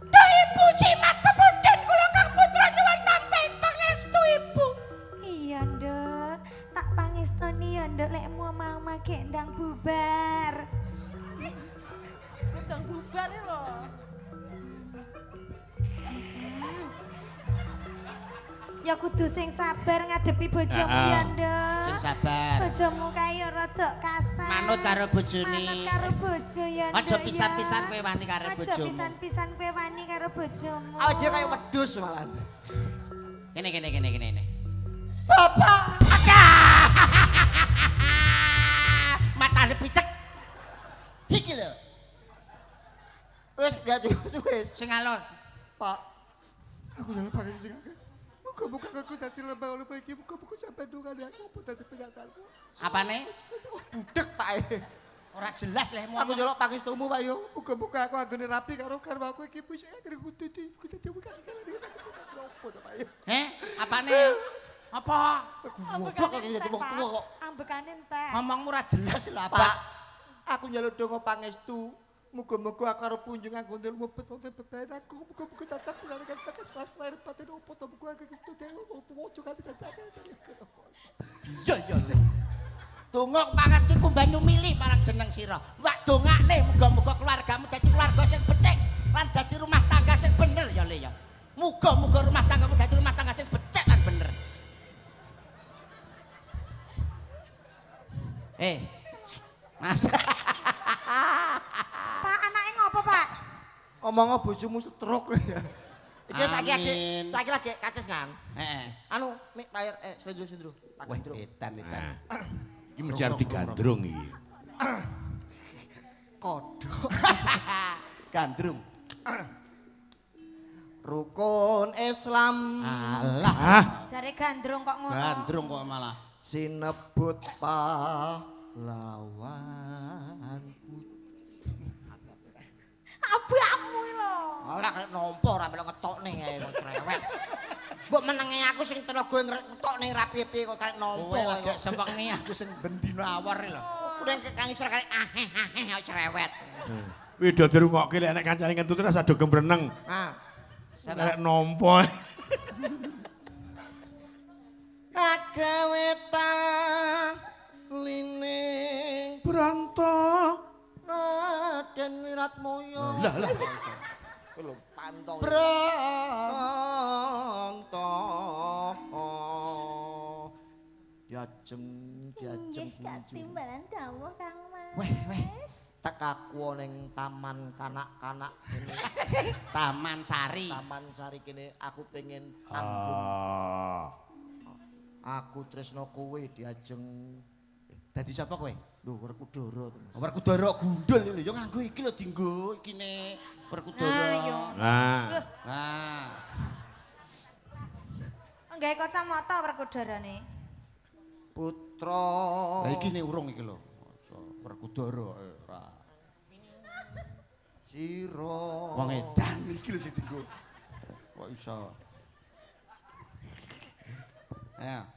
Duh Ibu cimat pepundhen kula Kang Putra nyuwun tampi pangestu Ibu. Iya, Nduk. Tak pangestoni ya, Nduk, lek mau mek ndang bubar. Udang bubar iki lho. Ya kudu sing sabar ngadepi bojomu ya, Nduk. Sing sabar. Bojomu kaya rada kasar. Manut karo bojone. Manut karo bojo ya, Nduk. Aja pisan-pisan kowe wani karo Aja bojomu. pisan-pisan kowe wani karo bojomu. Awak dhewe kaya wedhus malahan. Kene. Bapak, Matane picek. Iki lho, wis ya wis. sing alon. Pak, aku jalan pakai sing akeh. Muga-muga aku dadi lembah oleh iki, muga-muga sampe dungane aku apa dadi penyatanku. Apane? Budek, Pak. Ora jelas leh Aku ngomong. njaluk pangestumu, Pak yo. Muga-muga aku anggone rapi karo garwaku iki wis akhire kudu dadi bukan apa to, Pak. Apane? Apa? Goblok kok jadi wong tuwa kok. Ambekane entek. Ngomongmu ora jelas lho, Pak, Abah. aku njaluk donga pangestu. Muga-muga aku arep punjung anggo ilmu wonten bebayan aku. Muga-muga cacat pisanan bakas pas lahir batin opo to muga Gusti Dewa tuwa ojo kanthi cacat. Iya Le. Donga pangestu ku banyu milih marang jeneng sira. Wak dongakne muga-muga keluargamu dadi keluarga sing becik lan dadi rumah tangga sing bener ya Le ya. Muga-muga rumah tanggamu dadi rumah tangga sing becik lan bener. Mas. Pak, anake ngopo, Pak? Omong bojomu stroke ya. Iki saiki Amin. lagi kaces kan. Heeh. Anu, nek bayar Sendro. Pak Wah, Sendro. edan. Iki mesti arep digandrung iki. Kodok. Gandrung. Rukun Islam Alah, Ah, Jare gandrung kok ngono. gandrung kok malah. sinebut pahlawan Abahmu lho. Alah kaya nompo ora melu ngetokne ae kok cerewet. Mbok menenge aku sing tenaga ngetokne ra piye-piye kok kaya nompo Kowe kok. lagi sewengi aku sing bendino awar lho. Kudeng kang isor kaya kok cerewet. Wido dirungokke lek nek kancane ngentut terus ado gembreneng. Ah. Lek nompo. Agawe lining Branto. Raden Wiratmoyo. Lah. Lho panto. Branto. Diajeng Inggih katimbalan dawuh Kang Mas. Weh. Tekaku ning taman kanak-kanak ini. Taman Sari. Taman Sari kene aku pengen ambung. Aku tresno kowe diajeng Dadi sapa kowe? lho Werkudara. Werkudara gundul lho ya nganggo iki lho dienggo ikine Werkudara. Nah. Nah. Nggawe kacamata Werkudarane. Putra. Lah iki ne urung iki lho. Werkudara ora. Sira. Wong edan iki lho sing dienggo. Kok iso. Ayo.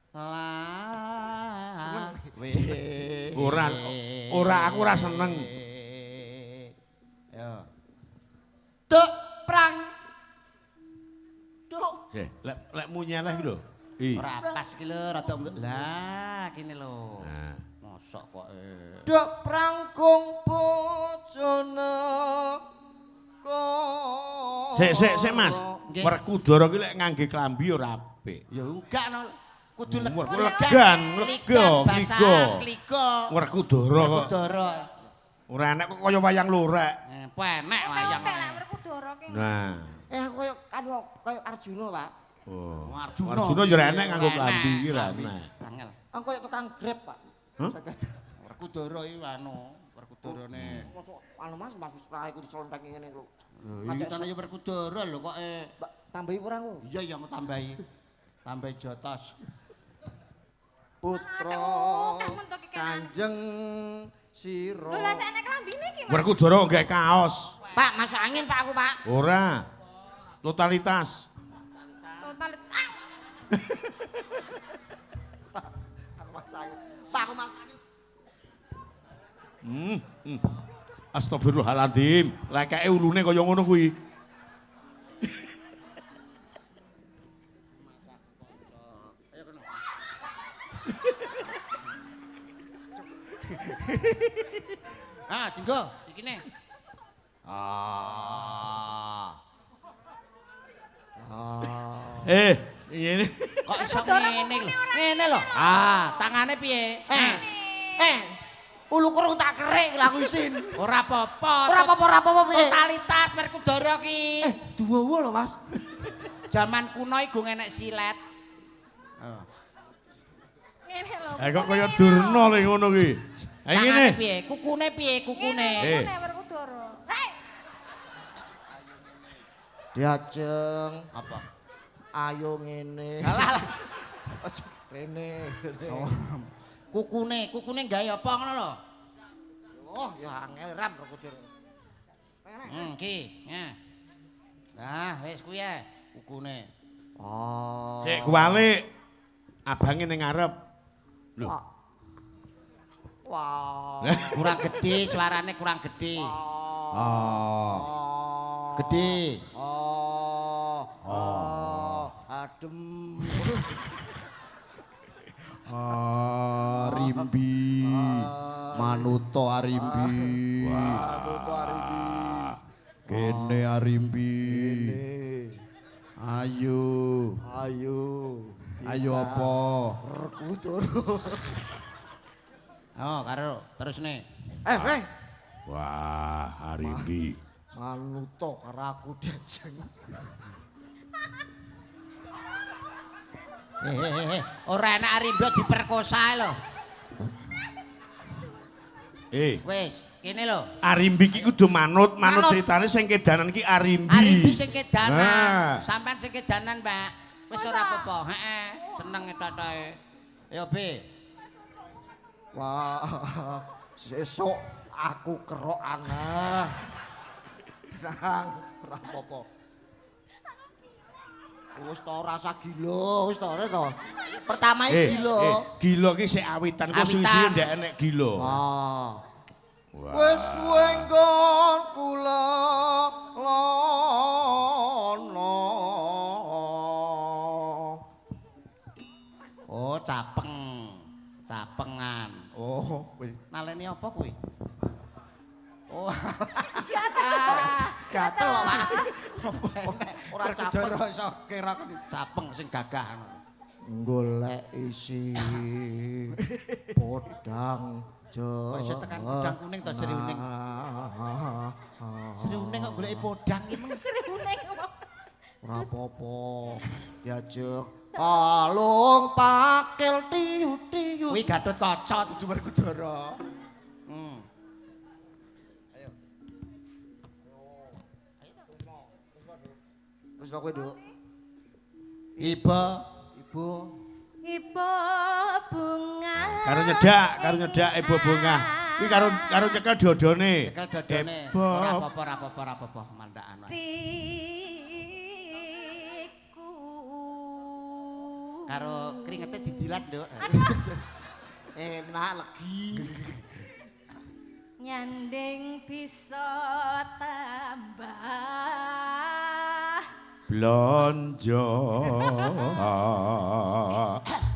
Lah. Ora aku ora seneng. Yo. Duk prang. Duk. Lek munyeleh iki lho. I. Ora pas iki lho rada lah kene lho. Nah. Mosok kok Dok prangkung bojone Sik Mas. Nggih. Werkudara ki lek ngangge klambi ora apik. ya enggak no. Kudu Legan, lega. Werkudara kok. Werkudara. Ora enak kok kaya wayang lorek. Penek wayang. Oke lah Werkudara ki. Nah. aku koyo Arjuna, Pak. Oh. Arjuna. Arjuna ya ora enak nganggo klambi iki ra enak. Angel. Aku koyo tukang Grab, Pak. Hah? Werkudara iki Werkudarane. Mosok anu Mas prae ku diselontek ngene lho. Iki kan ya Werkudara lho kok Mbak, tambahi kurang ku. iya ya tambahi. Tambahi jotos. Putra mentok iki kenan. Kanjeng Sira. Lho lah sak nek klambine iki Mas. Werkudara nggawe kaos. Pak, masuk angin Pak aku, Pak. Ora. Totalitas. Total. Aku masuk angin. Pak, aku masuk angin. Astagfirullahaladzim. Lekeke ulune kaya ngono kuwi. Ah, dinggo iki ne. Ngene. Kok iso ngene lho. Ngene lho. Tangane piye? Ulu kurung tak kerik lah aku isin. Ora apa-apa. Ora apa-apa piye. Totalitas Werkudara ki. Duwa lho, Mas. Zaman kuno iku enek silet. Ngene lho. Kok kaya durna le ngono ki. Ha ngene. Tangane piye? Kukune piye? Kukune. Ngene Werkudara. Hei. Diajeng Apa? ayo ngene. Alah. Rene. Kukune gawe apa ngono lho? Oh, ya angel ram Werkudara. Ki. Nah, wis kuwi ya kukune. Oh. Sik kuwalik. Abange ning ngarep. Lho. Wah. Kurang gede suarane kurang gede. Oh. Gede. Adem. Arimbi. Manuto Arimbi. Manuto Arimbi. Kene Arimbi. Ayo. Ayo apa? Rekutur. Oh, karo terus nih. Wah, Arimbi. Manuto karo aku dejeng. Ora enak Arimbi diperkosa lho. Wis, kene lho. Arimbi ki kudu manut ceritane sing kedanan ki Arimbi. Arimbi sing kedanan. Sampean sing kedanan, Mbak. Wis ora apa-apa. Heeh, seneng totoe. Ayo, B. Wah, sesuk aku kerok aneh. Tenang, ora apa-apa. Wis to rasa gila, wis to to. Pertama gila. Gila ki sik awitan kok suwi ndek enek gila. Wis wenggon kula lono. Oh, capengan. Oh, naleni apa kuwi? Oh. Gatel lho, Pak. Ora capek iso kira capeng sing gagah. Golek isi podang Kok iso tekan podang kuning to Sri Uning. Sri Uning kok goleki podang iki meng. Sri Uning. Ora apa-apa. Ya jek palung pakil tiyu-tiyu. Kuwi Gatot Kaca dudu Werkudara. Wis kowe, Nduk. Ibu bunga. Karo nyedak ibu bunga. Kuwi karo nyekel dodone. cekel dodone. Ibu. Ora apa-apa mandakan wae. Tiku. Karo kringete didilat, Nduk. Enak legi. Nyanding bisa tambah. Blonjo.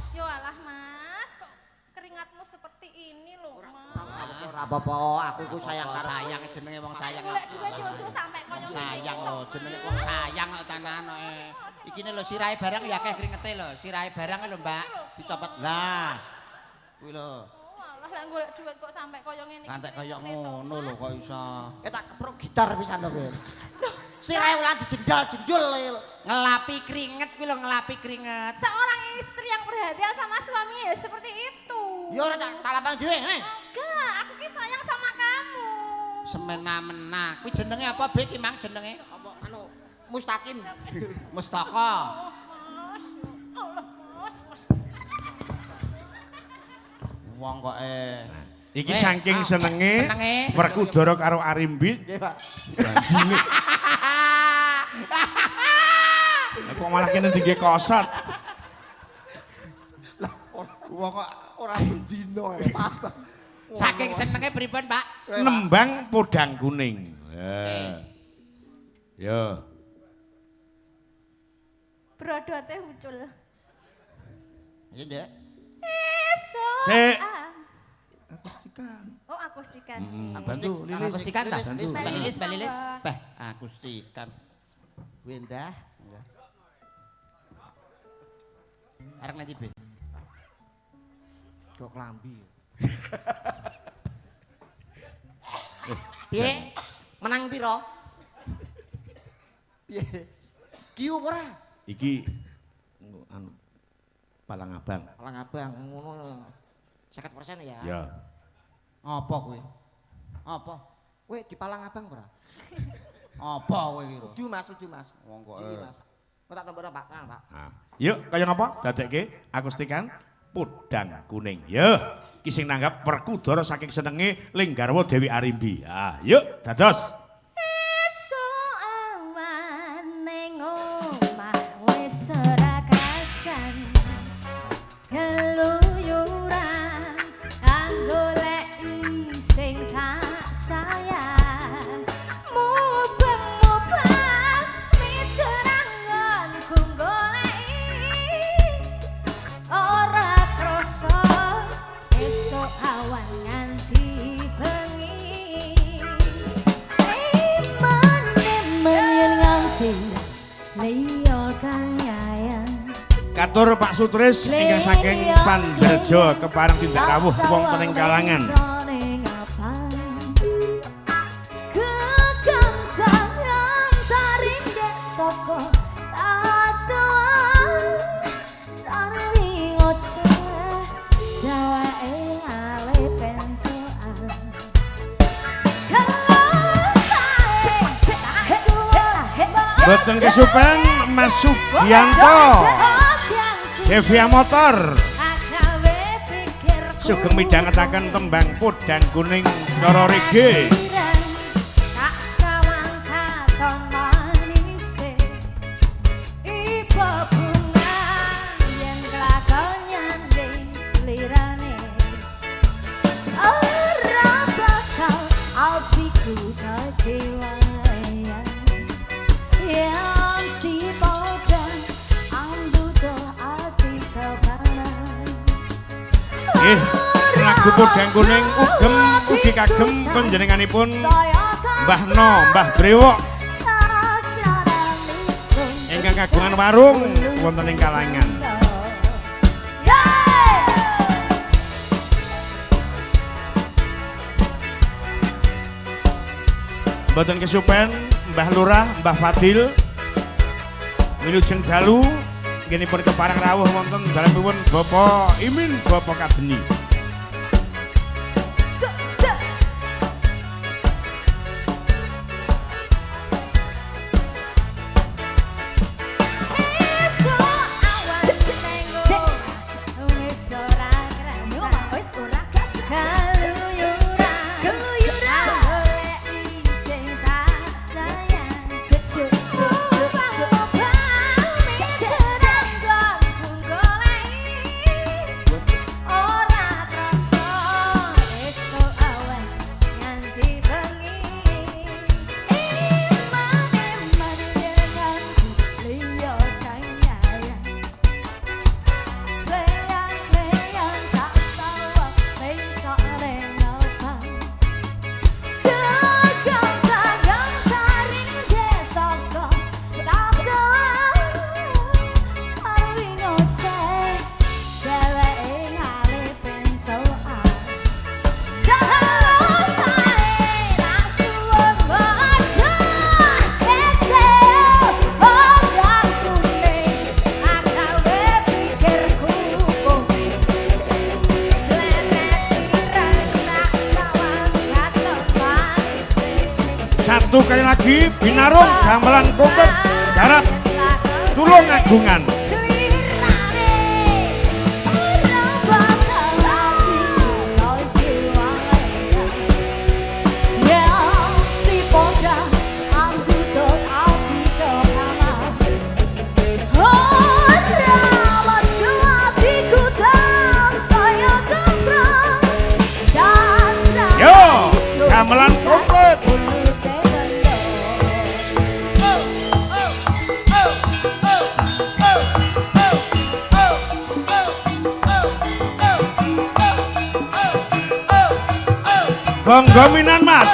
Yo alah Mas, kok keringatmu seperti ini loh Mas. Ora apa-apa, aku ku sayang karo Sayang jenenge wong sayang. Golek duit yo ojo sampe koyo Sayang lho, jenenge wong sayang kok tenan iki lho sirahe barang ya akeh kringete lho, sirahe barang lho Mbak, dicopot. Lah. Kuwi lho. Alah lah golek duit kok sampe koyo ngene. Kantek koyo ngono lho kok iso. tak kepruk gitar pisan to kowe. Sirahe ulah dijendal-jendul lho. Ngelapi keringet kuwi lho, ngelapi keringet. Seorang istri yang perhatian sama suaminya ya seperti itu. Ya ora tak lapang dhewe, nih. Enggak, aku ki sayang sama kamu. Semena-mena. Kuwi jenenge apa, Bek? Ki mang jenenge? Apa anu Mustaqim. Mustaka. Mas. Allah, Mas. Wong kok Iki saking senenge senenge. Werkudara karo Arimbi. Nggih, Pak. Janjine. Kok malah kene tinggi kosot. Lah wong kok ora dino Pak. Saking senenge pripun, Pak? Nembang podang kuning. Ya. Brodote ucul. Iya, Ndek. Esok. Sik. Akustikan. Oh, akustikan. Bantu lilis. Akustikan ta? Lilis, Mbak Lilis, Mbak Lilis. Mbak. Beh, akustikan. Wendah. Arek nanti Ben. Kok klambi. Piye? Menang piro? Piye? Kiu ora? Iki anu Palang Abang. Palang Abang ngono. 50% ya. Ya. Apa kuwi? Apa? Kowe di Palang Abang ora? Apa kowe iki lho? Udu Mas. Wong kok Iki Mas. Kok tak tambah Pak, Pak. Nah. Yuk, kaya ngapa? Dadekke akustikan podang kuning. Yuk, ki sing nanggap Werkudara saking senenge Linggarwa Dewi Arimbi. Ah, yuk, dados. Esok awan ning omah wis ora kasan. Katur Pak Sutris ingkang saking Pandrejo kepareng tindak rawuh wonten ing kalangan. Boten kesupen Mas Sugianto Devia Motor sugeng midhangetaken tembang Podang Kuning cara reggae. Lagu Podang Kuning ugem ugi kagem panjenenganipun Mbah No, Mbah Brewok ingkang kagungan warung wonten ing kalangan. Mboten kesupen Mbah Lurah, Mbah Fadil wilujeng dalu nggih kepareng rawuh wonten dalemipun Bapak Imin Bapak Kadeni. Satu kali lagi binarung gamelan kompet darat tulung agungan. Yo, gamelan kompet. Gonggominan Mas.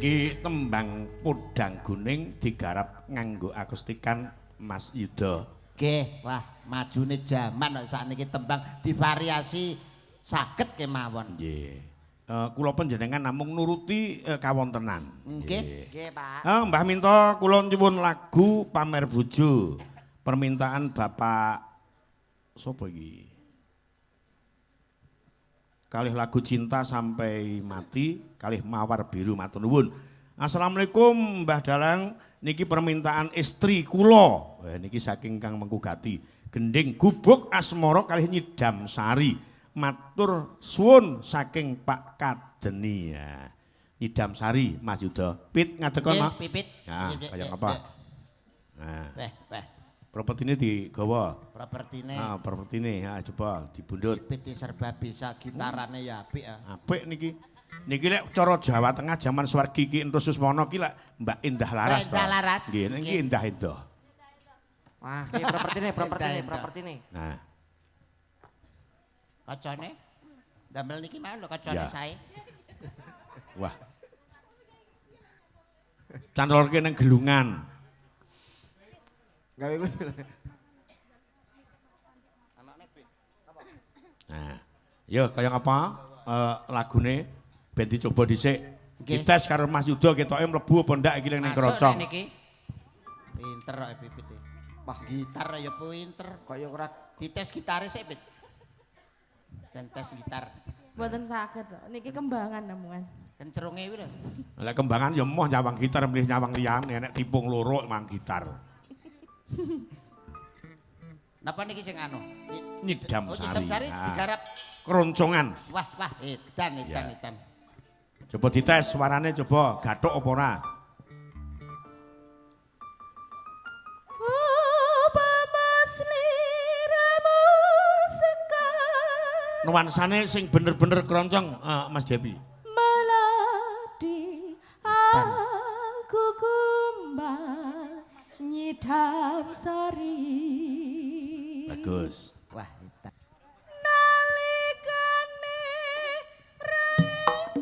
Niki tembang Podang Guning digarap nganggo akustikan Mas Yuda. Nggih, wah majune jaman kok sakniki tembang divariasi saged kemawon. Nggih. Kula panjenengan namung nuruti kawontenan. Nggih. Nggih, Pak. Mbah minta kula nyuwun lagu Pamer Bojo. Permintaan Bapak sapa iki? Kalih lagu Cinta Sampai Mati, kalih Mawar Biru matur nuwun. Assalamualaikum Mbah Dalang, niki permintaan istri kula. Niki saking Kang Mengkugati. Gending Gubuk Asmara kalih Nyidam Sari. Matur suwun saking Pak Kadeni ya. Nyidam Sari Mas Yuda. Pit ngadekon Mak. Pipit. Nah, kaya apa? Nah, Weh. propertine digawa. Propertine. Propertine ya coba dibundut. Pipit serba bisa, gitarane ya apik ya. Apik niki. Niki lek cara Jawa Tengah zaman Suwargi ki Entus Susmono ki lek Mbak Indah Laras. Mbak Indah Laras. Nggih, niki Indah. Wah, iki propertine. Nah, Kocone damel niki mau lho kocone Ya. sae. wah. Cantolke nang gelungan. Gawe kuwi. Nah, yo kaya apa? Lagune ben dicoba dhisik. Nggih. Dites karo Mas Yuda ketoke mlebu apa ndak iki ning Masuk krocong. nek niki. Pinter kok Pipit. Wah, gitar ya pinter. Kaya ora Dites gitare sik, Pit. Dan tes gitar. Mboten saged kok. Niki kembangan namungan. Kencerunge kuwi lho. Lek kembangan ya moh nyawang gitar milih nyawang liyane nek tipung loro mang gitar. Napa niki sing anu? Nyidam Oh, Sari. Nyidam Sari Nah. digarap. Keroncongan. Wah, edan. Ya. Edan. Coba dites suarane coba gathuk apa ora? Nuansane sing bener-bener keroncong Mas Debi. Melodi aku kumbang Nyidam Sari. Bagus. Wah, edan. Nalikane raing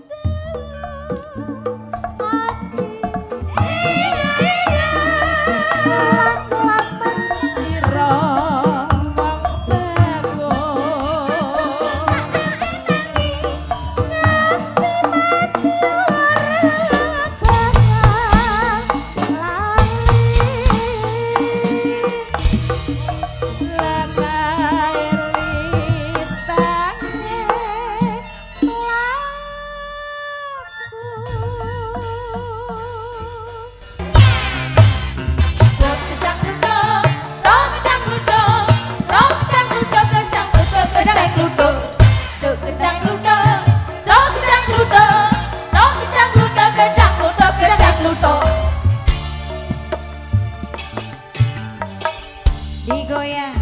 digoyang.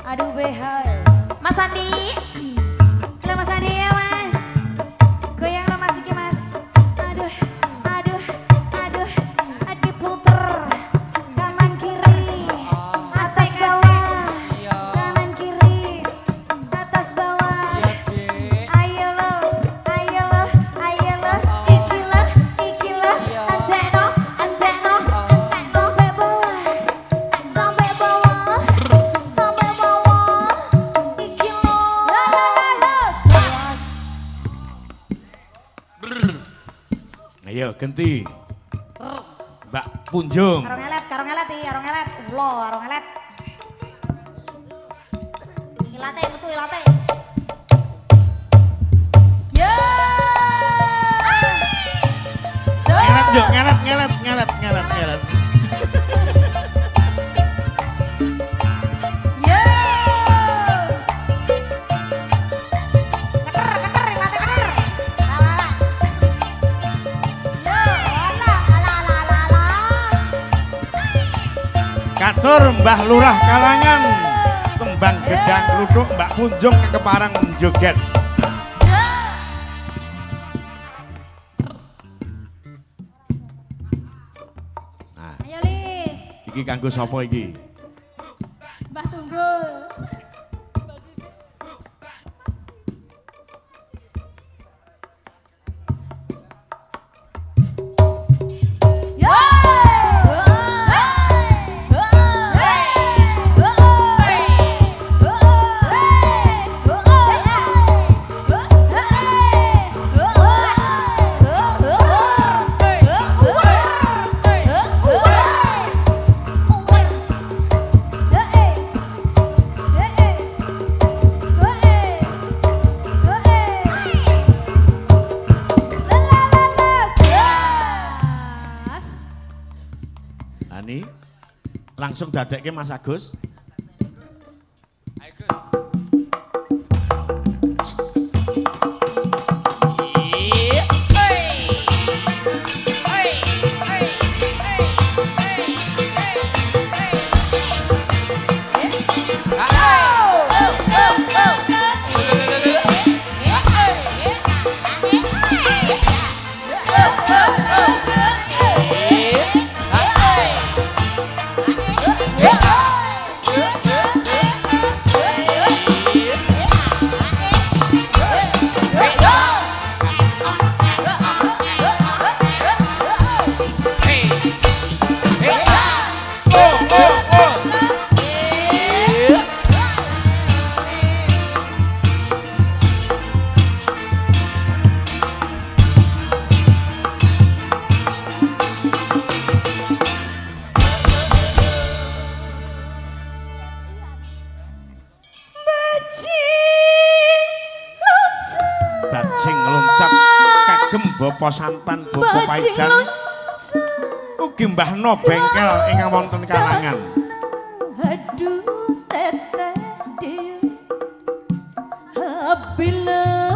Aduh behel. Mas Andi. Halo Mas Andi ya Mas. Goyang lo Mas iki Mas. Aduh. Diputer. Kanan kiri. Atas bawah. Kanan kiri. Atas bawah. Ayo lo. Iki lo. Antekno. Sampai bawah. Sampai bawah. Iki lo. Ayo ganti. Mbak Punjung. Karo ngelet iki, karo ngelet. Ulo, karo ngelet. Ilate metu ilate. Yo! Ngelet yo, ngelet. Yo! Keter ilate keter. Lala. Yo, ala. Katur Mbah Lurah Kalangan. Tembang gedang luduk Mbak Punjung ke Keparang joget. Nah, Ayo Lis. iki kanggo sapa iki? Mbah Tunggul. Langsung dadekke Mas Agus. Dajing loncat kagem Bapa Sampan Bapa Paijan ugi Mbah No bengkel ingkang wonten kalangan. Aduh teteh dewe habi lepat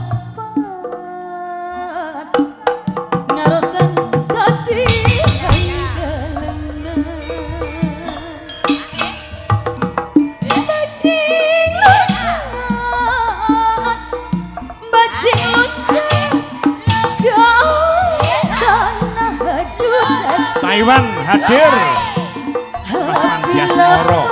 ngarosan dadi hanggalenan bajing loncat guys tanah aduh Taiwan hadir. Mas Mandias Moro.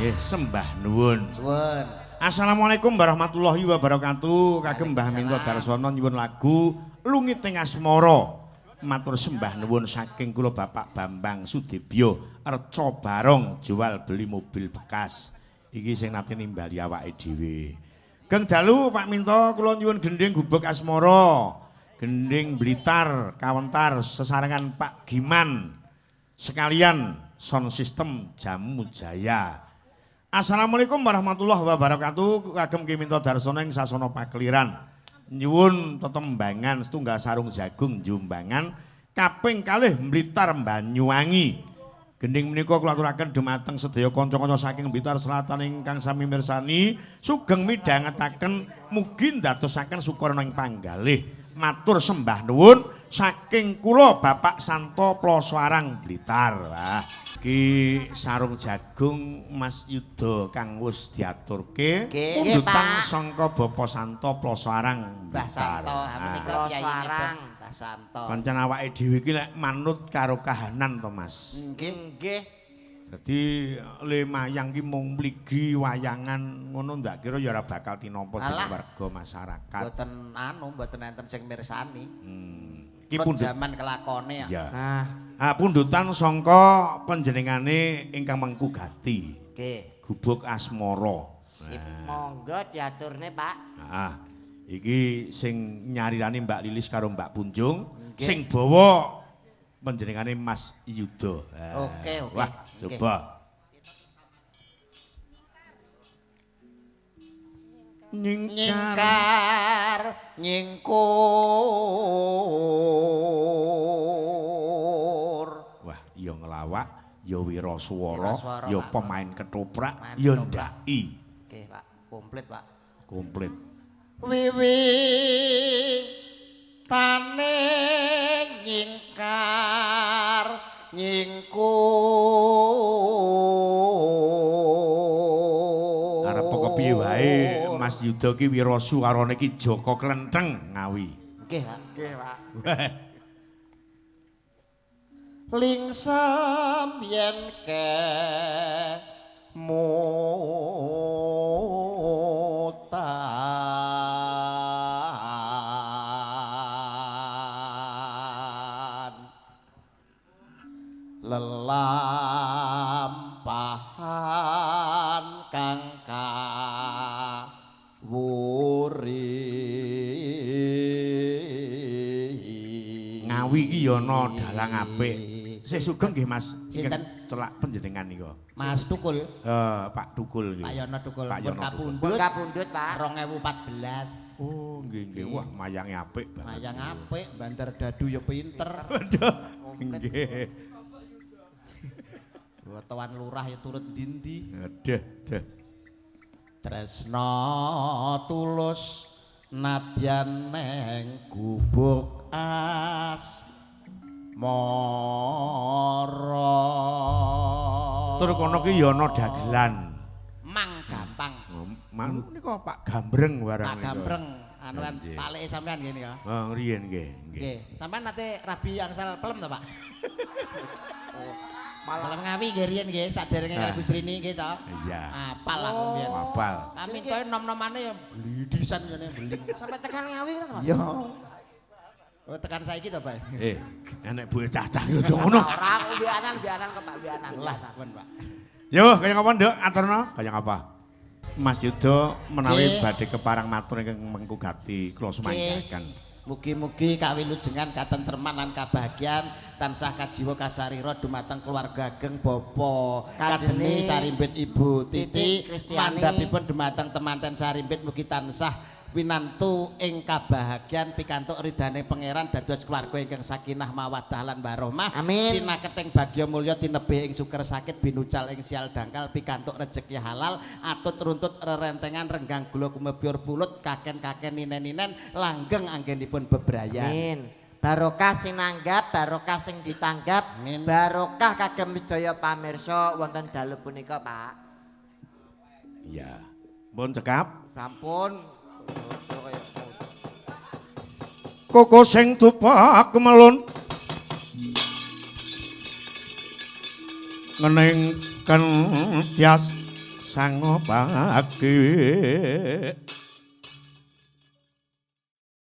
Nggih, sembah nuwun. Suwun. Assalamualaikum warahmatullahi wabarakatuh. Kagem Mbah Minto Darsono nyuwun lagu Lungiting Asmara. Matur sembah nuwun saking kula Bapak Bambang Sudibyo, Reca Barong jual beli mobil bekas. Iki sing nate nimbali awake dhewe. Geng dalu Pak Minto kula nyuwun gending gubuk asmara. Gending Blitar, Kawentar, sesarengan Pak Giman. Sekalian sound system Jamu Jaya. Assalamualaikum warahmatullahi wabarakatuh. Kagem Ki Minto Darsono ing sasana pakliran. Nyuwun tetembangan setunggal sarung jagung Jumbangan kaping kalih Blitar Banyuwangi. Gending menika kula aturaken dumateng sedaya kanca-kanca saking Blitar Selatan ingkang sami mirsani sugeng midhangetaken mugi ndadosaken sukurna ing panggalih. Matur sembah nuwun saking kula Bapak Santo Plosoarang Blitar. Wah, iki sarung jagung Mas Yuda kang wis diaturke pundutan sangka Bapak Santo Plosoarang Mbah Blitar. Santo, menika Plosoarang Mbah Santo. Pancen awake dhewe iki lek manut karo kahanan to, Mas. Nggih. Dadi le mayang ki mung mligi wayangan ngono ndak kira ya ora bakal tinampa dening warga masyarakat. Mboten enten sing mirsani. Ki pundhut Jaman kelakone ya. ya. Nah, Pundutan sangka panjenengane ingkang Mengku Gati. nggih. Gubuk Asmara. Sip, monggo diaturne, Pak. Iki sing nyarirani Mbak Lilis karo Mbak Punjung, Nggih. sing bawa panjenengane Mas Yuda. Oke. Wah, coba. Nyingkar nyingkur. Wah, ya ngelawak, ya wiraswara, Wiraswara, ya Pak. pemain ketoprak, Pemain ya ketoprak. ndaki. Oke, Pak. Komplit, Pak. Komplit. Wiwi tane nyingkar nyingkur. Arep kepiye wae Mas Yuda ki wiraswarane ki Joko Klentheng Ngawi. Nggih, Pak. Nggih, Pak. Lingsem yen ke mutan lelampahan kang kawuri Ngawi ki ya ana dalang apik. Sih sugeng nggih Mas. Sinten? Celak panjenengan nika. Mas Tukul, Pak Tukul nggih. Pak Yono Tukul, Pak pun Yono Tukul. Pun kapundhut kapundhut, Pak. 2014. Oh, nggih. Wah, mayange apik banget. Mayang apik, banter dadu ya pinter. Aduh. Nggih. Tuan lurah ya turut dindi. Aduh. Tresna tulus nadyan neng gubuk asmara. Tur kono ki ya ana dagelan. Mang gampang. Manuk nika Pak Gambreng warang Pak nika. Gambreng anu kan Nggih. paleke sampean ngene ya. Oh, riyen nggih. Nggih, sampean nate rabi angsal pelem to, Pak? Pelem Ngawi nggih riyen nggih, saderenge karo Bu Srini nggih to. Iya. Apal aku biyen. Apal. Kami toh nom-nomane ya blidisan ngene beling. Sampai tekan Ngawi kan, Mas? Yo. Oh tekan saiki to, Pak? Enek bocah-cah yo ngono. Ora aku bianan kok, Pak, bianan. Lah, pun, Pak. Yo, kaya ngapa, Nduk? Aturno, kaya ngapa? Mas Yuda menawi Nggih. badhe keparang matur ingkang Mengku Gati kula sumanggaken. Mugi-mugi kawilujengan katentreman lan kabahagiaan tansah kajiwa kasarira dumateng keluarga ageng Bapa Kadeni Sarimbit Ibu Titi Kristiani. mandhapipun dumateng temanten Sarimbit mugi tansah winantu ing kabahagiaan pikantuk ridane pangeran dados keluarga ingkang sakinah mawaddah lan warahmah. Amin. Sinaketing bagya mulya tinebih ing suker sakit binucal ing sial dangkal pikantuk rejeki halal atut runtut rerentengan renggang gula kumebyur pulut kaken-kaken ninen-ninen langgeng anggenipun bebrayan. Amin. Barokah sing nanggap, barokah sing ditanggap, Amin. barokah kagem sedaya pamirsa wonten dalu punika, Pak. Iya. Pun cekap. Sampun. Koko sing tupak melun ngeningken tias sangopake